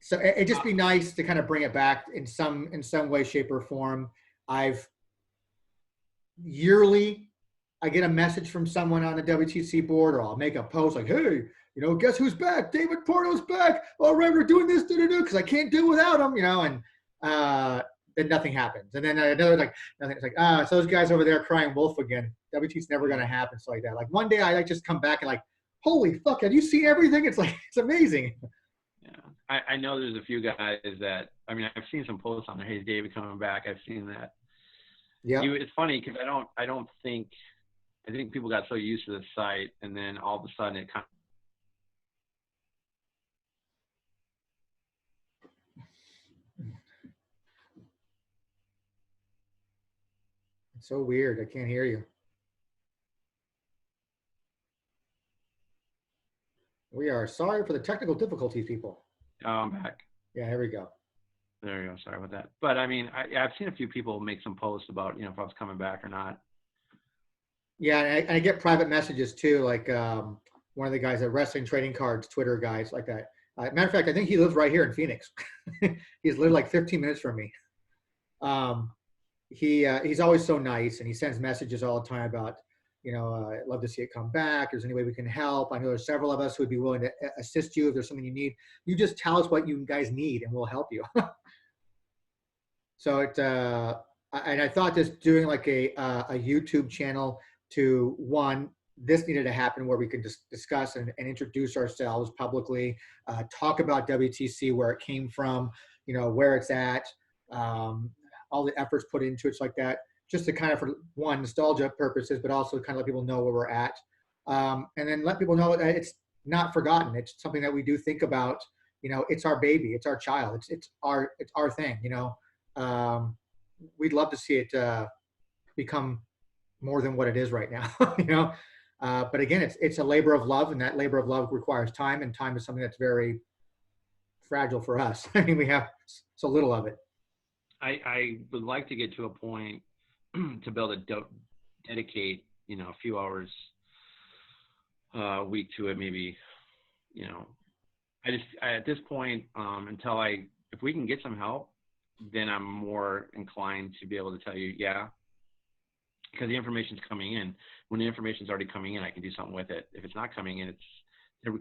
So it'd just be nice to kind of bring it back in some way, shape, or form. I've yearly, I get a message from someone on the WTC board, or I'll make a post like, "Hey, guess who's back? David Porto's back. All right, we're doing this, because I can't do without him," and then nothing happens. And then another like nothing. It's like, so those guys over there crying wolf again. WT's never going to happen. So like that. Like one day I just come back and like, holy fuck, have you seen everything? It's like, it's amazing. Yeah, I know there's a few guys that, I mean, I've seen some posts on there. Hey, is David coming back? I've seen that. Yeah. It's funny because I think people got so used to the site, and then all of a sudden it kind of. It's so weird. I can't hear you. We are sorry for the technical difficulties, people. Oh, I'm back. Yeah, here we go. There you go. Sorry about that. But I mean, I've seen a few people make some posts about, if I was coming back or not. Yeah, and I get private messages too, like one of the guys at Wrestling Trading Cards, Twitter guys like that. Matter of fact, I think he lives right here in Phoenix. He's lived like 15 minutes from me. He's always so nice, and he sends messages all the time about, I'd love to see it come back. Is there any way we can help? I know there's several of us who would be willing to assist you if there's something you need. You just tell us what you guys need, and we'll help you. So and I thought this doing like a YouTube channel to this needed to happen where we could discuss and introduce ourselves publicly, talk about WTC, where it came from, where it's at, all the efforts put into it, like that, just to kind of, for one, nostalgia purposes, but also kind of let people know where we're at. And then let people know that it's not forgotten. It's something that we do think about. It's our baby, it's our child, it's our thing. We'd love to see it become more than what it is right now. But again, it's a labor of love, and that labor of love requires time, and time is something that's very fragile for us. I mean, we have so little of it. I would like to get to a point to be able to dedicate, a few hours a week to it. Maybe, at this point, if we can get some help, then I'm more inclined to be able to tell you, yeah, because the information's coming in. When the information's already coming in, I can do something with it. If it's not coming in, it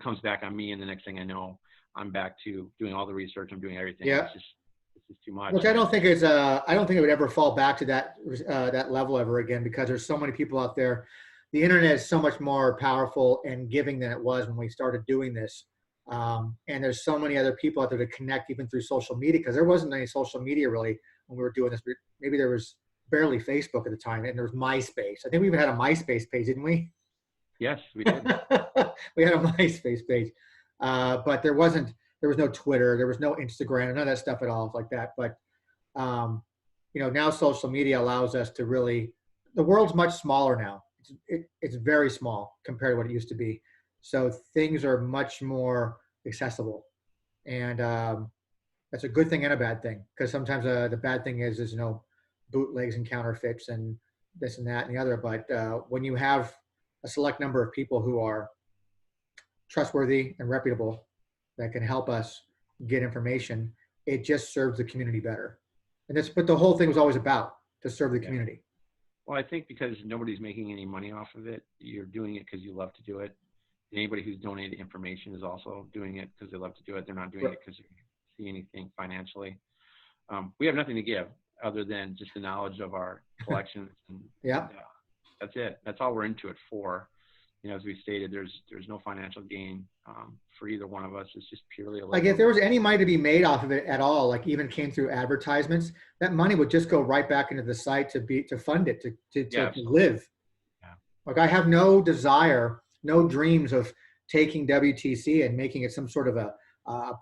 comes back on me, and the next thing I know, I'm back to doing all the research. I'm doing everything. Yeah. It's just too much. Which I don't think is. I don't think it would ever fall back to that level ever again, because there's so many people out there. The internet is so much more powerful and giving than it was when we started doing this. And there's so many other people out there to connect, even through social media, because there wasn't any social media really when we were doing this. Maybe there was barely Facebook at the time, and there was MySpace. I think we even had a MySpace page, didn't we? Yes, we did. We had a MySpace page, but there was no Twitter, there was no Instagram, none of that stuff at all like that. But now social media allows us to really. The world's much smaller now. It's very small compared to what it used to be. So things are much more accessible, and that's a good thing and a bad thing, because sometimes the bad thing is bootlegs and counterfeits and this and that and the other. But when you have a select number of people who are trustworthy and reputable that can help us get information, it just serves the community better. And that's what the whole thing was always about, to serve the community. Well, I think because nobody's making any money off of it, you're doing it because you love to do it. Anybody who's donated information is also doing it because they love to do it. They're not doing it because they see anything financially. We have nothing to give other than just the knowledge of our collections. And, that's it. That's all we're into it for. As we stated, there's no financial gain for either one of us. It's just purely a like if there was any money to be made off of it at all, like even came through advertisements, that money would just go right back into the site to fund it, to live. Yeah. Like I have no desire, no dreams of taking WTC and making it some sort of a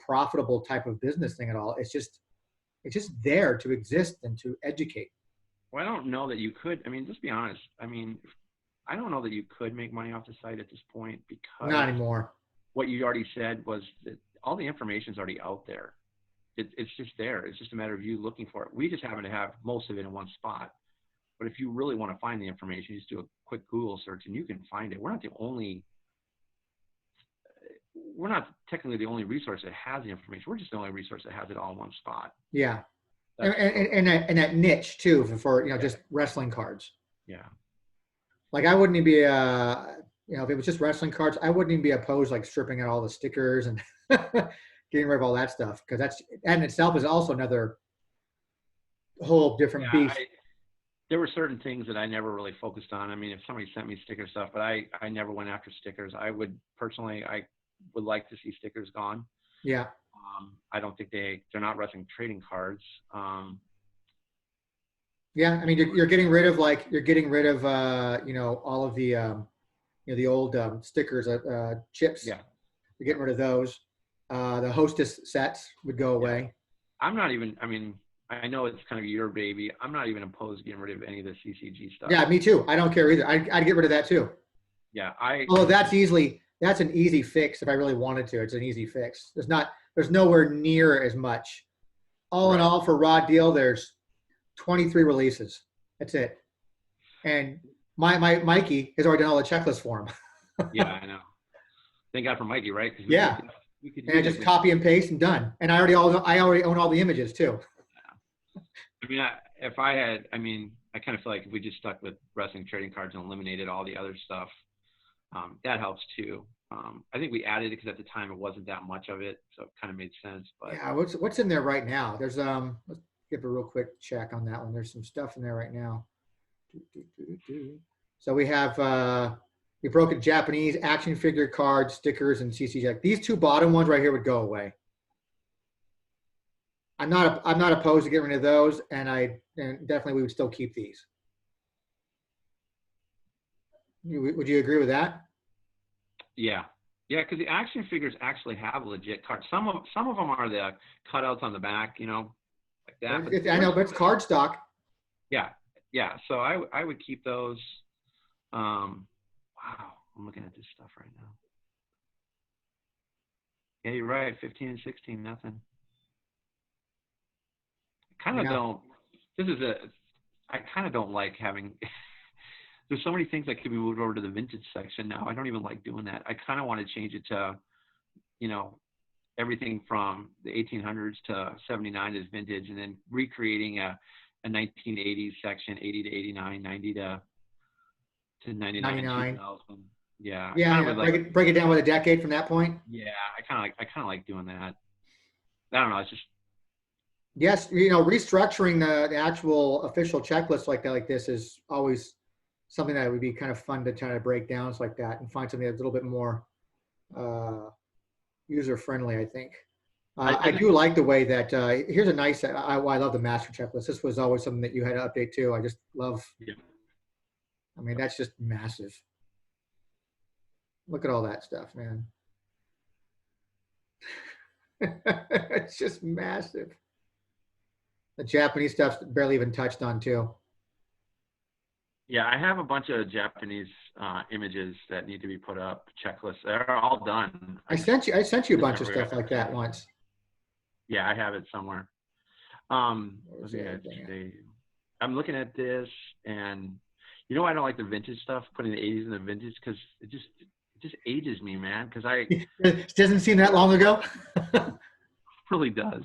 profitable type of business thing at all. It's just there to exist and to educate. Well, I don't know that you could. I mean, just be honest. I mean, I don't know that you could make money off the site at this point, because not anymore. What you already said was that all the information is already out there. It's just there. It's just a matter of you looking for it. We just happen to have most of it in one spot. But if you really want to find the information, you just do a quick Google search and you can find it. We're not the only we're not technically the only resource that has the information. We're just the only resource that has it all in one spot. Yeah. That's And that niche too for Yeah. just wrestling cards. Yeah. Like I wouldn't even be if it was just wrestling cards, I wouldn't even be opposed like stripping out all the stickers and getting rid of all that stuff, because that in itself is also another whole different Yeah. beast. There were certain things that I never really focused on. I mean, if somebody sent me sticker stuff, but I never went after stickers. I would like to see stickers gone. Yeah. I don't think they're not wrestling trading cards. Yeah, I mean, you're getting rid of all of the the old stickers, chips. Yeah. You're getting rid of those. The hostess sets would go away. I'm not even. I mean, I know it's kind of your baby. I'm not even opposed to getting rid of any of the CCG stuff. Yeah, me too. I don't care either. I'd get rid of that too. Yeah, Although that's an easy fix if I really wanted to. It's an easy fix. There's nowhere near as much. All in all, for raw deal, there's 23 releases. That's it. And my Mikey has already done all the checklists for him. Yeah, I know. Thank God for Mikey, right? Yeah. And I just copy and paste and done. And I already own all the images too. I mean, I kind of feel like if we just stuck with wrestling trading cards and eliminated all the other stuff, that helps too. I think we added it because at the time it wasn't that much of it, so it kind of made sense. But yeah, what's in there right now? There's let's give a real quick check on that one. There's some stuff in there right now. So we have we broke it Japanese action figure cards, stickers, and CCG. These two bottom ones right here would go away. I'm not opposed to getting rid of those, and definitely we would still keep these. Would you agree with that? Yeah, because the action figures actually have legit cards. Some of them are the cutouts on the back, like that. I know, but it's card stock. Yeah. So I would keep those. Wow, I'm looking at this stuff right now. Yeah, you're right. 15 and 16, nothing. I kind of don't like having. There's so many things that could be moved over to the vintage section now. I don't even like doing that. I kind of want to change it to, everything from the 1800s to 79 is vintage, and then recreating a 1980s section, 80 to 89, 90 to 99, 2000. Yeah. Yeah. Break it down with a decade from that point. Yeah, I kind of like doing that. I don't know. It's just. Yes, restructuring the actual official checklist like this is always something that would be kind of fun to try to break down like that and find something that's a little bit more user friendly, I think. I do like the way that here's a nice. I love the master checklist. This was always something that you had to update too. I just love. Yeah. I mean, that's just massive. Look at all that stuff, man. It's just massive. The Japanese stuff's barely even touched on too. Yeah, I have a bunch of Japanese images that need to be put up. Checklists, they're all done. I sent you a bunch of stuff like that once. Yeah, I have it somewhere. I'm looking at this, and I don't like the vintage stuff. Putting the 80s in the vintage because it just ages me, man. Because it doesn't seem that long ago. It really does.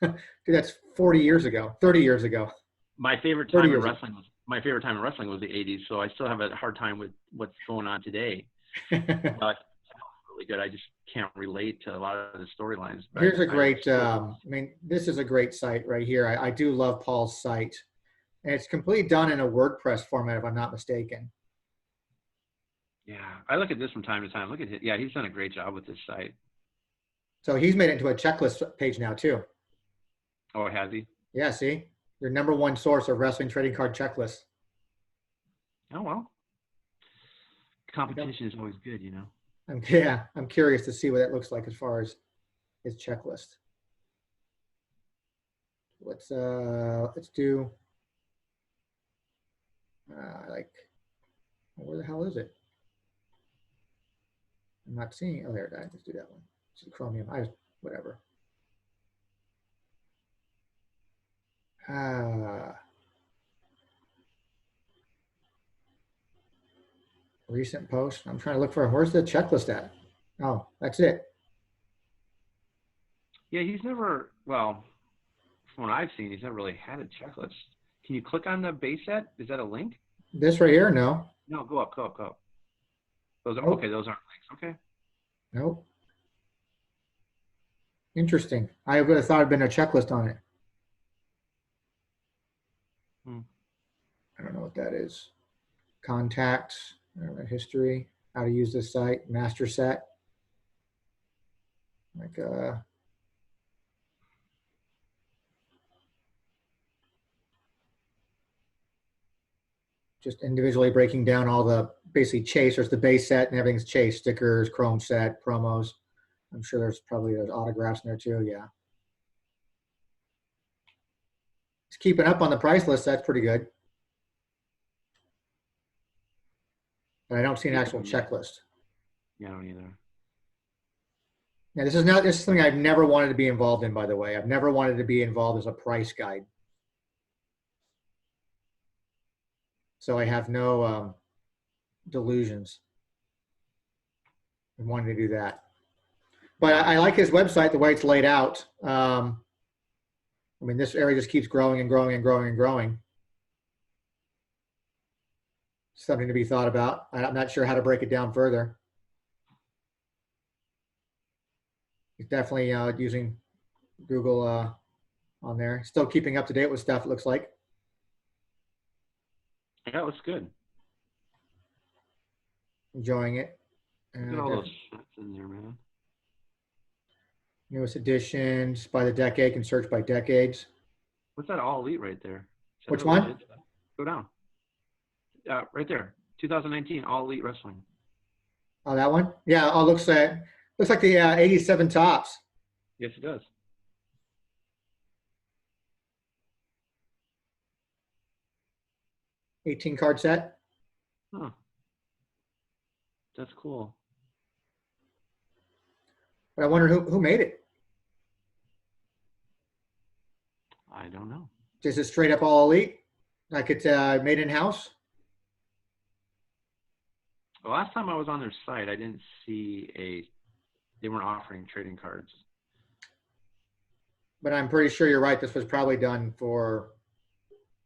Dude, that's 40 years ago, 30 years ago. My favorite time in wrestling was the 80s, so I still have a hard time with what's going on today. But really good. I just can't relate to a lot of the storylines. Here's a great, this is a great site right here. I do love Paul's site. And it's completely done in a WordPress format, if I'm not mistaken. Yeah, I look at this from time to time. Look at it. Yeah, he's done a great job with this site. So he's made it into a checklist page now too. Oh, has he? Yeah, see? Your #1 source of wrestling trading card checklists. Oh, well. Competition is always good, I'm curious to see what that looks like as far as his checklist. Let's do where the hell is it? I'm not seeing it. Oh, there it is. Let's do that one. It's Chromium. Whatever. Recent post. I'm trying to look for where's the checklist at? Oh, that's it. Yeah, he's never, well, from what I've seen, he's never really had a checklist. Can you click on the base set? Is that a link? This right here, no. No, go up, go up, go up. Those are, Nope. okay, those aren't links. Okay. Nope. Interesting. I would have thought it'd been a checklist on it. I don't know what that is. Contacts, history, how to use this site, master set. Like just individually breaking down all the basically chase. There's the base set and everything's chase, stickers, chrome set, promos. I'm sure there's probably autographs in there too. Yeah. It's keeping up on the price list. That's pretty good. But I don't see an actual checklist. Yeah, I don't either. Yeah, this is something I've never wanted to be involved in, by the way. I've never wanted to be involved as a price guide. So I have no delusions in wanting to do that. But I like his website, the way it's laid out. I mean, this area just keeps growing and growing and growing and growing. Something to be thought about. I'm not sure how to break it down further. He's definitely using Google on there. Still keeping up to date with stuff, it looks like. Yeah, it looks good. Enjoying it. Look at all those sets in there, man. Newest editions by the decade, can search by decades. What's that All Elite right there? Which one? Go down. Right there. 2019 All Elite Wrestling. Oh, that one? Yeah, oh, looks like the 87 tops. Yes, it does. $18 card set. Huh. That's cool. But I wonder who made it. I don't know. Is it straight up All Elite? Like it's made in-house? The last time I was on their site, I didn't see they weren't offering trading cards. But I'm pretty sure you're right. This was probably done for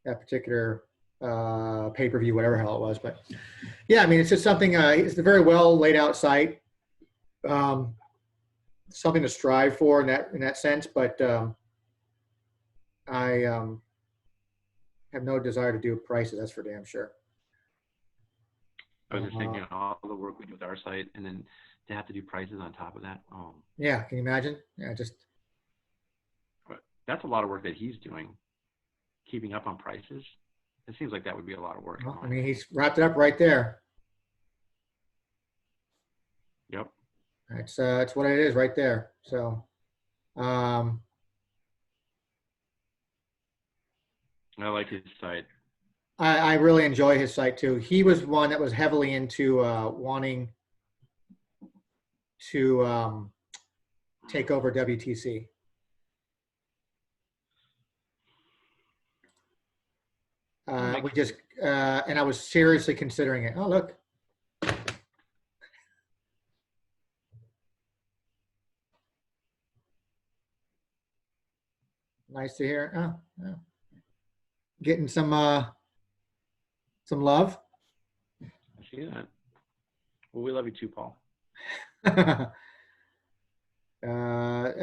that particular pay-per-view, whatever hell it was. But yeah, I mean, it's just something, it's a very well laid out site. Something to strive for in that sense, but I have no desire to do prices. That's for damn sure. I was just thinking all the work we do with our site, and then to have to do prices on top of that. Oh, yeah. Can you imagine? Yeah, that's a lot of work that he's doing, keeping up on prices. It seems like that would be a lot of work. Well, I mean, he's wrapped it up right there. Yep. It's what it is right there. So, I like his site. I really enjoy his site too. He was one that was heavily into wanting to take over WTC. We just and I was seriously considering it. Oh, look. Nice to hear. Oh, yeah. Getting some love. I see that. Well, we love you too, Paul. That's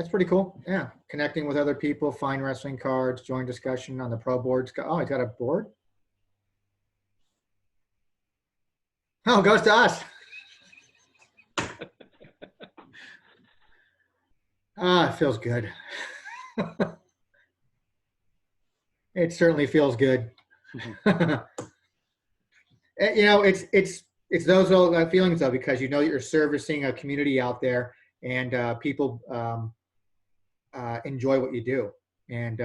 pretty cool. Yeah. Connecting with other people, find wrestling cards, join discussion on the pro boards. Oh, he's got a board. Oh, it goes to us. It feels good. It certainly feels good. You know, it's those old feelings though, because you know you're servicing a community out there, and people enjoy what you do. And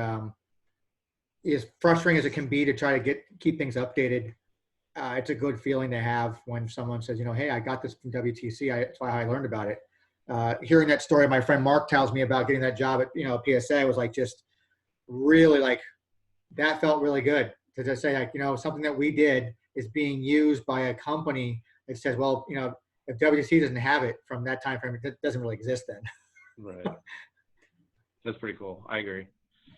as frustrating as it can be to try to keep things updated, it's a good feeling to have when someone says, you know, hey, I got this from WTC. That's why I learned about it. Hearing that story, my friend Mark tells me about getting that job at PSA was like just really like that felt really good to just say like something that we did is being used by a company that says, well, if WTC doesn't have it from that time frame, it doesn't really exist then. Right. That's pretty cool. I agree.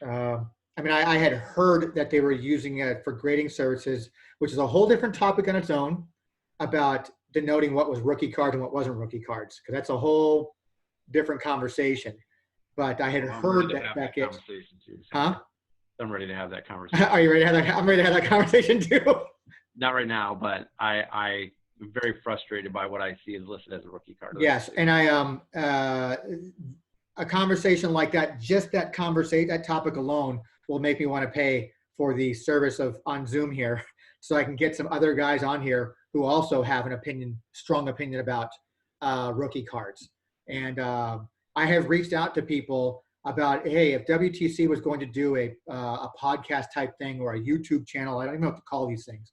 I mean, I had heard that they were using it for grading services, which is a whole different topic on its own, about denoting what was rookie cards and what wasn't rookie cards, because that's a whole different conversation. But I had heard that Beckett, huh? I'm ready to have that conversation. Are you ready to have that? I'm ready to have that conversation too. Not right now, but I'm very frustrated by what I see is listed as a rookie card. Yes, and a conversation like that, just that conversation, that topic alone, will make me want to pay for the service of on Zoom here, so I can get some other guys on here who also have an opinion, strong opinion about rookie cards. And I have reached out to people about, hey, if WTC was going to do a podcast type thing or a YouTube channel, I don't even know what to call these things.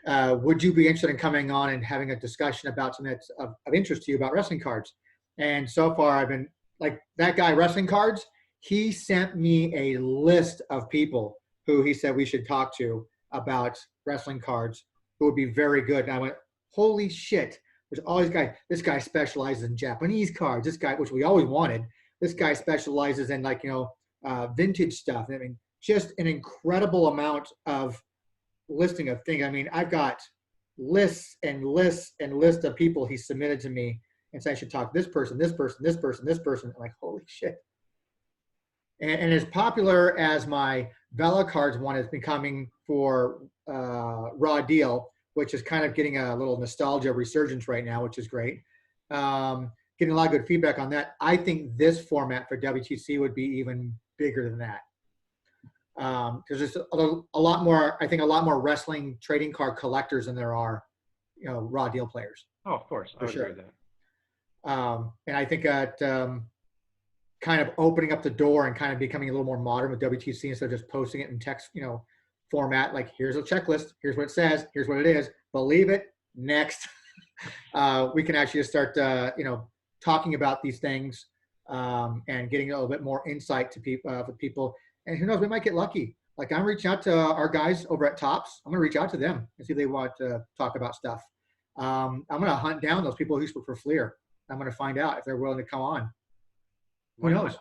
Would you be interested in coming on and having a discussion about something that's of interest to you about wrestling cards? And so far I've been like, that guy, Wrestling Cards, he sent me a list of people who he said we should talk to about wrestling cards who would be very good. And I went, holy shit, there's always guys, this guy specializes in Japanese cards. This guy, which we always wanted, this guy specializes in, like, vintage stuff. I mean, just an incredible amount of listing of things. I mean, I've got lists and lists and lists of people he submitted to me and said I should talk to this person, this person, this person, this person. I'm like, holy shit. And as popular as my Vela cards one is becoming for Raw Deal, which is kind of getting a little nostalgia resurgence right now, which is great. Getting a lot of good feedback on that. I think this format for WTC would be even bigger than that. Because there's a lot more, I think, a lot more wrestling trading card collectors than there are, Raw Deal players. Oh, of course. I would agree with that. And I think that kind of opening up the door and kind of becoming a little more modern with WTC instead of just posting it in text, format, like, here's a checklist, here's what it says, here's what it is, believe it, next. We can actually just start, talking about these things and getting a little bit more insight to people. And who knows, we might get lucky. Like, I'm reaching out to our guys over at Topps. I'm going to reach out to them and see if they want to talk about stuff. I'm going to hunt down those people who spoke for Fleer. I'm going to find out if they're willing to come on. Who knows?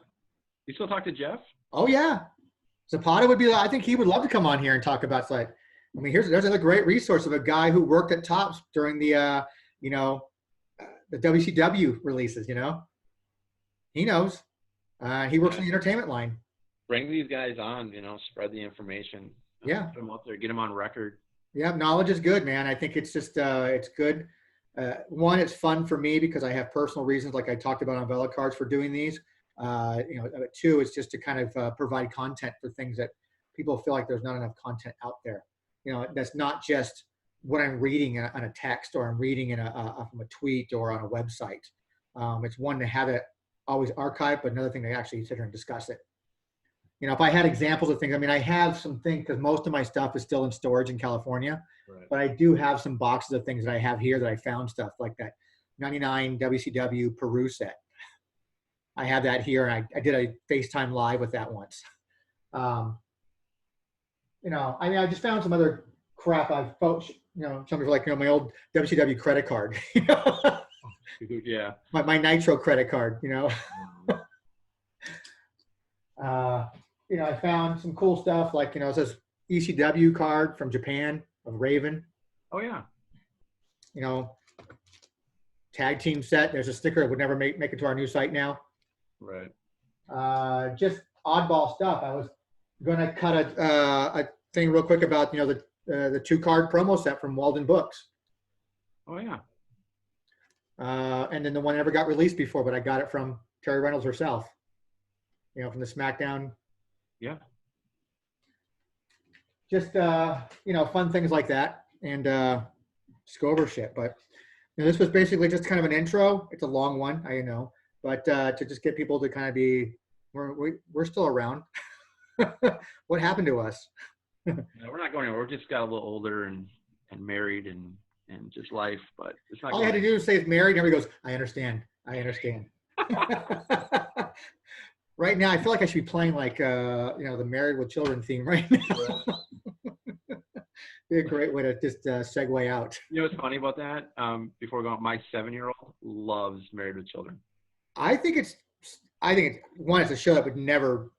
You still talk to Jeff? Oh, yeah. Zapata would be, I think he would love to come on here and talk about, like, I mean, there's another great resource of a guy who worked at Topps during the, the WCW releases, He knows. He works in the entertainment line. Bring these guys on, spread the information. Yeah. Put them out there, get them on record. Yeah, knowledge is good, man. I think it's just, it's good. One, it's fun for me because I have personal reasons, like I talked about on Vela cards, for doing these. Two, it's just to kind of provide content for things that people feel like there's not enough content out there. That's not just what I'm reading on a text or I'm reading from a tweet or on a website. It's one to have it always archived, but another thing to actually sit here and discuss it. If I had examples of things, I mean, I have some things because most of my stuff is still in storage in California, right. But I do have some boxes of things that I have here that I found stuff like that 99 WCW Peru set. I have that here, and I did a FaceTime live with that once. I just found some other crap I've folks, something like, my old WCW credit card, Yeah. My Nitro credit card, I found some cool stuff like, it says ECW card from Japan of Raven. Oh, yeah. Tag team set. There's a sticker that would never make it to our new site now. Right. Just oddball stuff. I was going to cut a thing real quick about, the 2-card promo set from Walden Books. Oh, yeah. And then the one never got released before, but I got it from Terry Reynolds herself, from the SmackDown. Yeah. Just, fun things like that, and just go over shit. But this was basically just kind of an intro. It's a long one, I know, but to just get people to kind of be, we're still around. What happened to us? No, we're not going anywhere. We just got a little older and married and just life, but it's not. All I had to do is say it's married, and everybody goes, I understand. Right now, I feel like I should be playing like, the Married with Children theme right now. be a great way to just segue out. You know what's funny about that? Before going, my 7-year-old loves Married with Children. I think it's one, it's a show that would never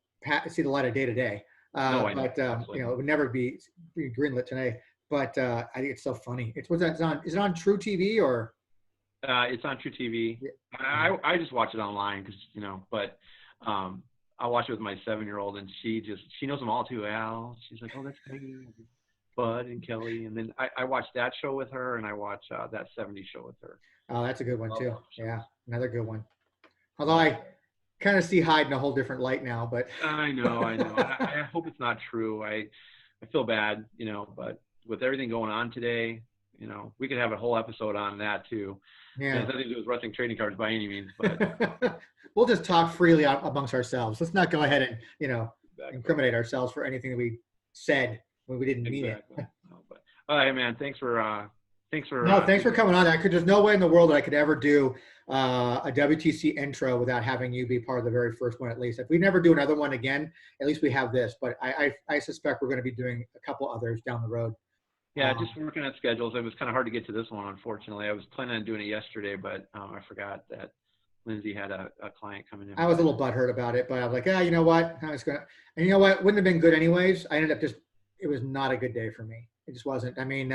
see the light of day today. No, I know. But Absolutely. it would never be greenlit today. But I think it's so funny. What's that? Is it on True TV or? It's on True TV. Yeah. I just watch it online because but I watch it with my 7-year-old, and she knows them all too. Al, she's like, oh, that's Peggy, Bud, and Kelly, and then I watch that show with her, and I watch that '70s show with her. Oh, that's a good one too. Yeah, another good one. Although I kind of see Hyde in a whole different light now, but I know. I hope it's not true. I feel bad, but with everything going on today, we could have a whole episode on that too. yeah. It has nothing to do with wrestling trading cards by any means, but we'll just talk freely amongst ourselves. Let's not go ahead and exactly. incriminate ourselves for anything that we said when we didn't mean it. No, but all right, man. Thanks for coming on. There's no way in the world that I could ever do a WTC intro without having you be part of the very first one, at least. If we never do another one again, at least we have this. But I suspect we're going to be doing a couple others down the road. Yeah, just working on schedules. It was kind of hard to get to this one, unfortunately. I was planning on doing it yesterday, but I forgot that Lindsay had a client coming in. I was a little butthurt about it, but I was like, you know what? I was gonna, and you know what? Wouldn't have been good anyways. I ended up it was not a good day for me. It just wasn't. I mean,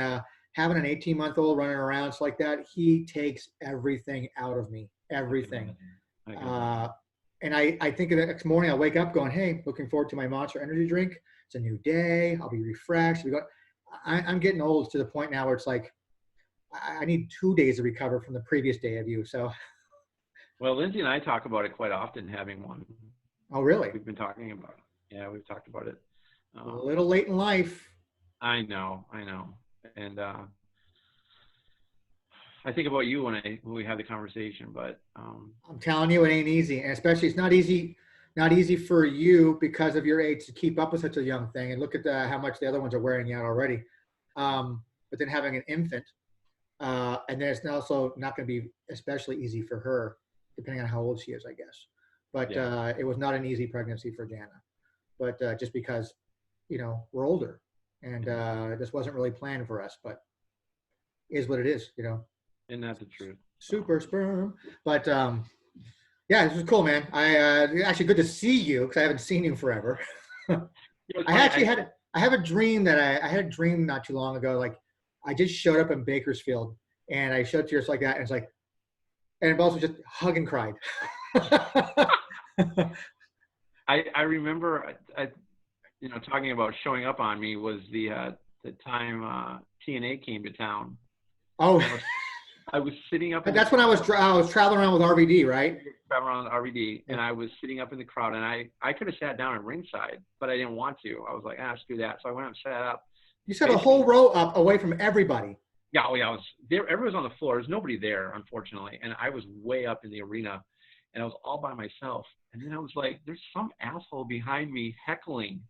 having an 18-month-old running around like that, he takes everything out of me, everything. And I think the next morning I wake up going, hey, looking forward to my Monster Energy drink. It's a new day. I'll be refreshed. I'm getting old to the point now where it's like, I need 2 days to recover from the previous day of you. So. Well, Lindsay and I talk about it quite often, having one. Oh, really? We've been talking about it. Yeah, we've talked about it. A little late in life. I know. And I think about you when we have the conversation, but I'm telling you, it ain't easy. And especially it's not easy for you because of your age to keep up with such a young thing. And look at how much the other ones are wearing you out already. But then having an infant, and then it's also not going to be especially easy for her, depending on how old she is, I guess. But it was not an easy pregnancy for Jana. But just because, we're older, and this wasn't really planned for us, but is what it is, And that's the truth. Super sperm. But yeah, this was cool, man. Actually good to see you because I haven't seen you forever. I have a dream that I had a dream not too long ago. Like I just showed up in Bakersfield and I showed tears like that, and it's like, and both just hug and cried. I remember, talking about showing up on me was the time TNA came to town. Oh, I was sitting up. That's when I was traveling around with RVD, right? Traveling around with RVD, and I was sitting up in the crowd, and I could have sat down at ringside, but I didn't want to. I was like, screw that. So I went up and sat up. You sat a whole row up away from everybody. Yeah, I was there. Everyone was on the floor. There's nobody there, unfortunately, and I was way up in the arena, and I was all by myself. And then I was like, "There's some asshole behind me heckling."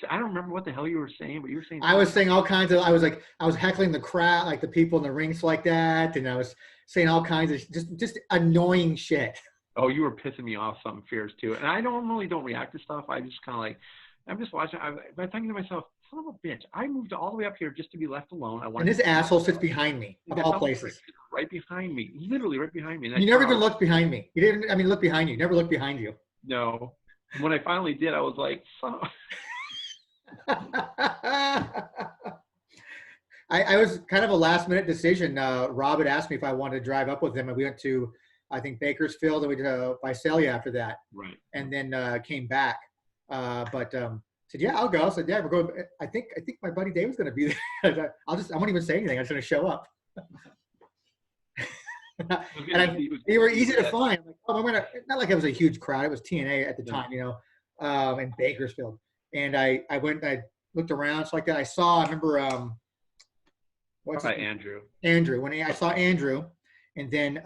I don't remember what the hell you were saying, but you were saying. I was saying all kinds of. I was heckling the crowd, like the people in the rings, like that, and I was saying all kinds of just annoying shit. Oh, you were pissing me off, something fierce too. And I normally don't react to stuff. I just kind of I'm just watching. I'm thinking to myself, son of a bitch, I moved all the way up here just to be left alone. And this asshole sits behind me, of all places. Right behind me, literally right behind me. You never even looked behind me. You didn't. I mean, look behind you. Never looked behind you. No. When I finally did, I was like, son of. I was kind of a last minute decision. Rob had asked me if I wanted to drive up with him, and we went to, I think, Bakersfield, and we did Visalia after that. Right. And then came back. But said, yeah, I'll go. I said, yeah, we're going. I think my buddy Dave's going to be there. I won't even say anything. I'm just going to show up. And they were easy to find. I'm like, oh, not like it was a huge crowd. It was TNA at the time, in Bakersfield. And I went, I looked around, it's like that. I remember, Andrew. Andrew. When I saw Andrew, and then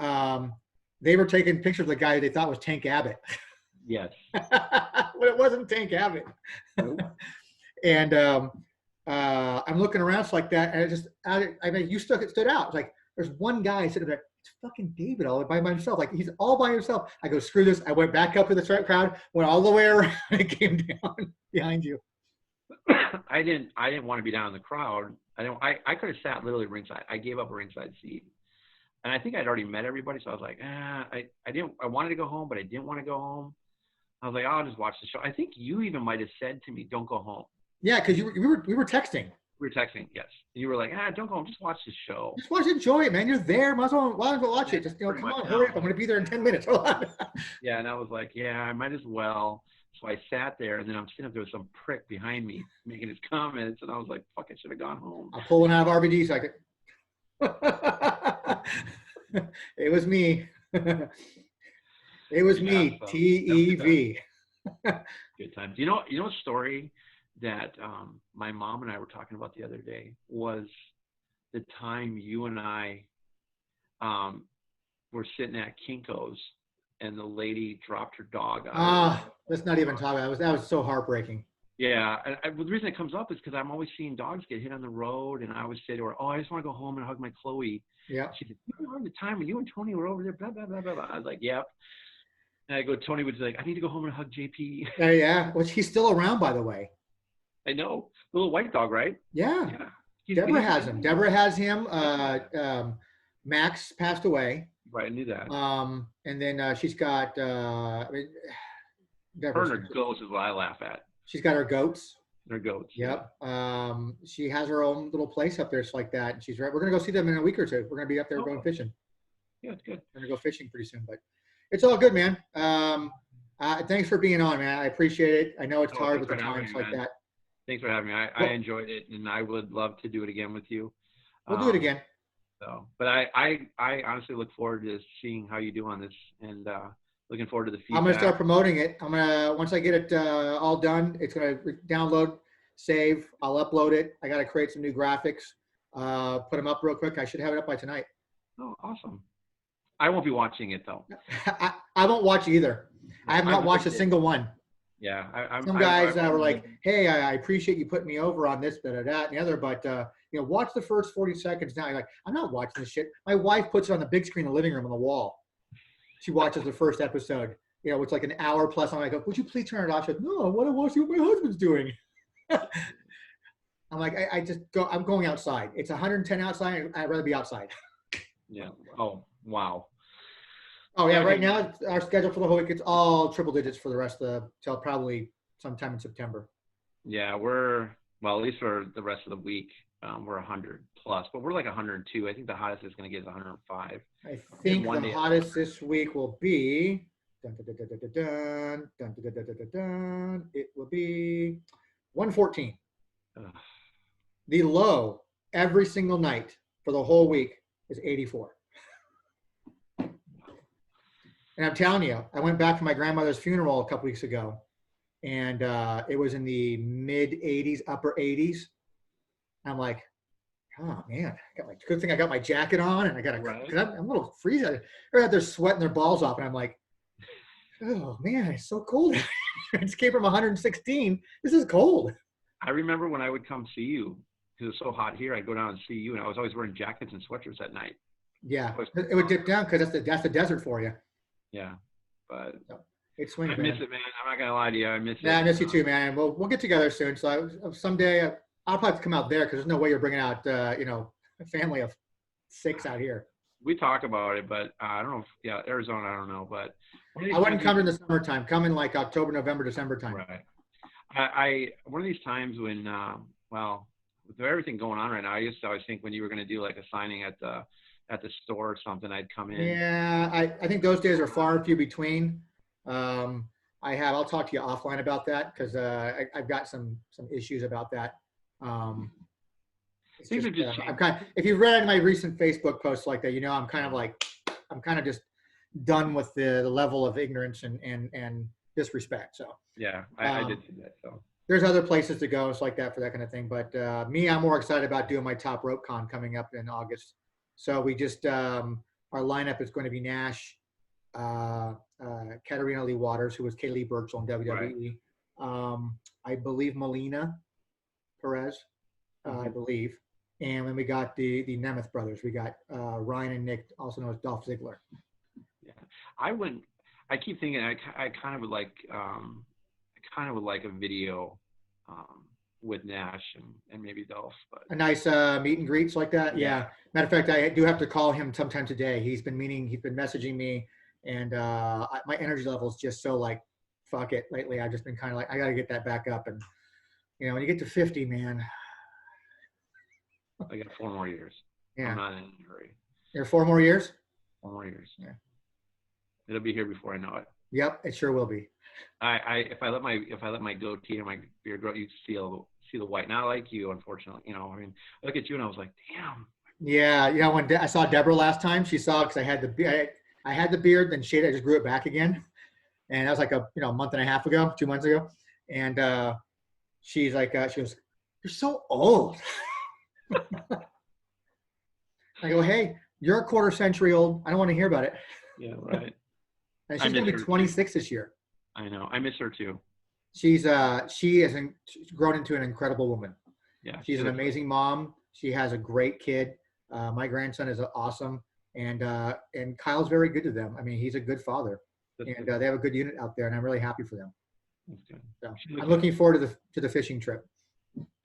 they were taking pictures of the guy they thought was Tank Abbott. Yes. But it wasn't Tank Abbott. Nope. And I'm looking around, it's like that, and you stood out. It's like, there's one guy sitting there. It's fucking David all by himself. Like, he's all by himself. I go, screw this. I went back up to the crowd, went all the way around, and came down behind you. I didn't want to be down in the crowd I could have sat literally ringside. I gave up a ringside seat. And I think I'd already met everybody, so I was like, I wanted to go home, but I didn't want to go home. I was like, I'll just watch the show. I think you even might have said to me, don't go home. Yeah, because we were texting. We were texting, yes. And you were like, don't go home, just watch the show. Just watch, enjoy it, man. You're there. Might as well watch it. Just, come on, hurry up. I'm going to be there in 10 minutes. Hold on. Yeah, and I was like, yeah, I might as well. So I sat there, and then I'm sitting up there with some prick behind me making his comments, and I was like, fuck, I should have gone home. I'll pull one out of RVD so I could. It was me. It was me. So TEV. Good time. You know a story that my mom and I were talking about the other day was the time you and I were sitting at Kinko's and the lady dropped her dog out. Let's not even talk about it. That was so heartbreaking. Yeah, the reason it comes up is because I'm always seeing dogs get hit on the road, and I always say to her, "Oh, I just want to go home and hug my Chloe." Yeah. She said, "You remember the time when you and Tony were over there?" Blah blah blah blah blah. I was like, "Yep." And I go, Tony was like, "I need to go home and hug JP." Yeah. Well, he's still around, by the way. I know, the little white dog, right? Yeah. Yeah. Deborah has him. Deborah has him. Max passed away. Right, I knew that. And then she's got. Her and her goats is what I laugh at. She's got her goats. Her goats. Yep. Yeah. She has her own little place up there, just like that. And we're gonna go see them in a week or two. We're gonna be up there going fishing. Yeah, it's good. We're gonna go fishing pretty soon, but it's all good, man. Thanks for being on, man. I appreciate it. I know it's hard with the times like that. Thanks for having me. I enjoyed it, and I would love to do it again with you. We'll do it again. So, but I honestly look forward to seeing how you do on this, and looking forward to the feedback. I'm gonna start promoting it. Once I get it all done, it's gonna download, save. I'll upload it. I gotta create some new graphics, put them up real quick. I should have it up by tonight. Oh, awesome. I won't be watching it though. I won't watch either. I have not watched a single one. Yeah, some guys were like, "Hey, I appreciate you putting me over on this, that, and the other, but watch the first 40 seconds now." You're like, "I'm not watching this shit." My wife puts it on the big screen in the living room on the wall. She watches the first episode. It's like an hour plus. I'm like, "Would you please turn it off?" She goes, "No, I want to watch what my husband's doing." I'm like, I just go. I'm going outside. It's 110 outside. I'd rather be outside. Yeah. Oh, wow. Oh yeah, right now our schedule for the whole week, it's all triple digits for the rest of till probably sometime in September. Yeah, at least for the rest of the week, we're 100 plus, but we're like 102. I think the hottest is going to get is 105. I think the hottest this week will be it will be 114. The low every single night for the whole week is 84. And I'm telling you, I went back for my grandmother's funeral a couple weeks ago, and it was in the mid 80s, upper 80s. I'm like, oh man, good thing I got my jacket on, and I got I'm a little freezing. They're sweating their balls off, and I'm like, oh man, it's so cold. I just came from 116. This is cold. I remember when I would come see you, because it's so hot here, I'd go down and see you, and I was always wearing jackets and sweatshirts at night. Yeah, it would dip down because that's the desert for you. Yeah, but it swings. I miss it, man. I'm not gonna lie to you. I miss it. Yeah, I miss you too, man. We'll get together soon. So someday I'll probably have to come out there because there's no way you're bringing out a family of 6 out here. We talk about it, but I don't know. Arizona, I don't know, but I wouldn't come in the summertime. Come in like October, November, December time. Right. One of these times when with everything going on right now, I used to always think when you were going to do like a signing at the store or something, I'd come in. Yeah, I think those days are far and few between. I'll talk to you offline about that because I've got some issues about that. Things are just if you've read my recent Facebook posts like that, I'm kind of just done with the level of ignorance and disrespect. So yeah, I did see that. So there's other places to go, it's like that for that kind of thing. But I'm more excited about doing my Top Rope Con coming up in August. So we just our lineup is going to be Nash, Katarina Lee Waters, who was Kaylee Burchell in WWE. Right. I believe Melina Perez, I believe. And when we got the Nemeth brothers, we got Ryan and Nick, also known as Dolph Ziggler. Yeah, I keep thinking I kind of would like a video, with Nash and maybe Dolph. But A nice meet and greets like that. Yeah. Matter of fact, I do have to call him sometime today. He's been messaging me, and my energy level is just so like, fuck it. Lately, I've just been kind of like, I got to get that back up. And when you get to 50, man. I got 4 more years. Yeah. I'm not in a hurry. You're 4 more years? 4 more years. Yeah. It'll be here before I know it. Yep, it sure will be. If I let my goatee and my beard grow, you see the white. Not like you, unfortunately. I mean, I look at you and I was like, damn. Yeah, when I saw Deborah last time, she saw because I had the beard, then I just grew it back again, and that was like a month and a half ago, 2 months ago, and she's like, she goes, "You're so old." I go, "Hey, you're a quarter century old. I don't want to hear about it." Yeah, right. And she's gonna be 26 this year. I know. I miss her too. She has grown into an incredible woman. Yeah, she's an amazing mom. She has a great kid. My grandson is awesome, and Kyle's very good to them. I mean, he's a good father, and they have a good unit out there, and I'm really happy for them. That's good. So I'm looking forward to the fishing trip.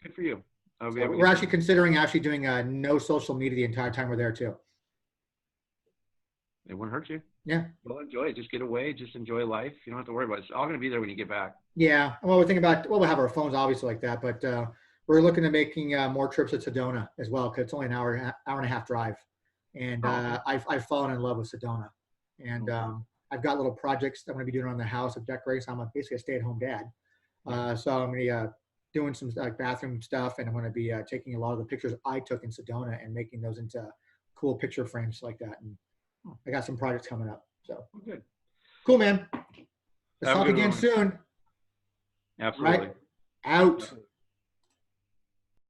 Good for you. So we're actually considering doing no social media the entire time we're there too. It wouldn't hurt you. Yeah. Well, enjoy it. Just get away. Just enjoy life. You don't have to worry about it. It's all going to be there when you get back. Yeah. Well, we're thinking about, we'll have our phones obviously like that, but we're looking at making more trips to Sedona as well, because it's only an hour and a half drive. And I've fallen in love with Sedona. And I've got little projects I'm going to be doing around the house of decorating. So I'm basically a stay-at-home dad. So I'm going to be doing some bathroom stuff, and I'm going to be taking a lot of the pictures I took in Sedona and making those into cool picture frames like that. And I got some projects coming up. So good. Cool, man. Let's talk again soon. Absolutely. Right? Out.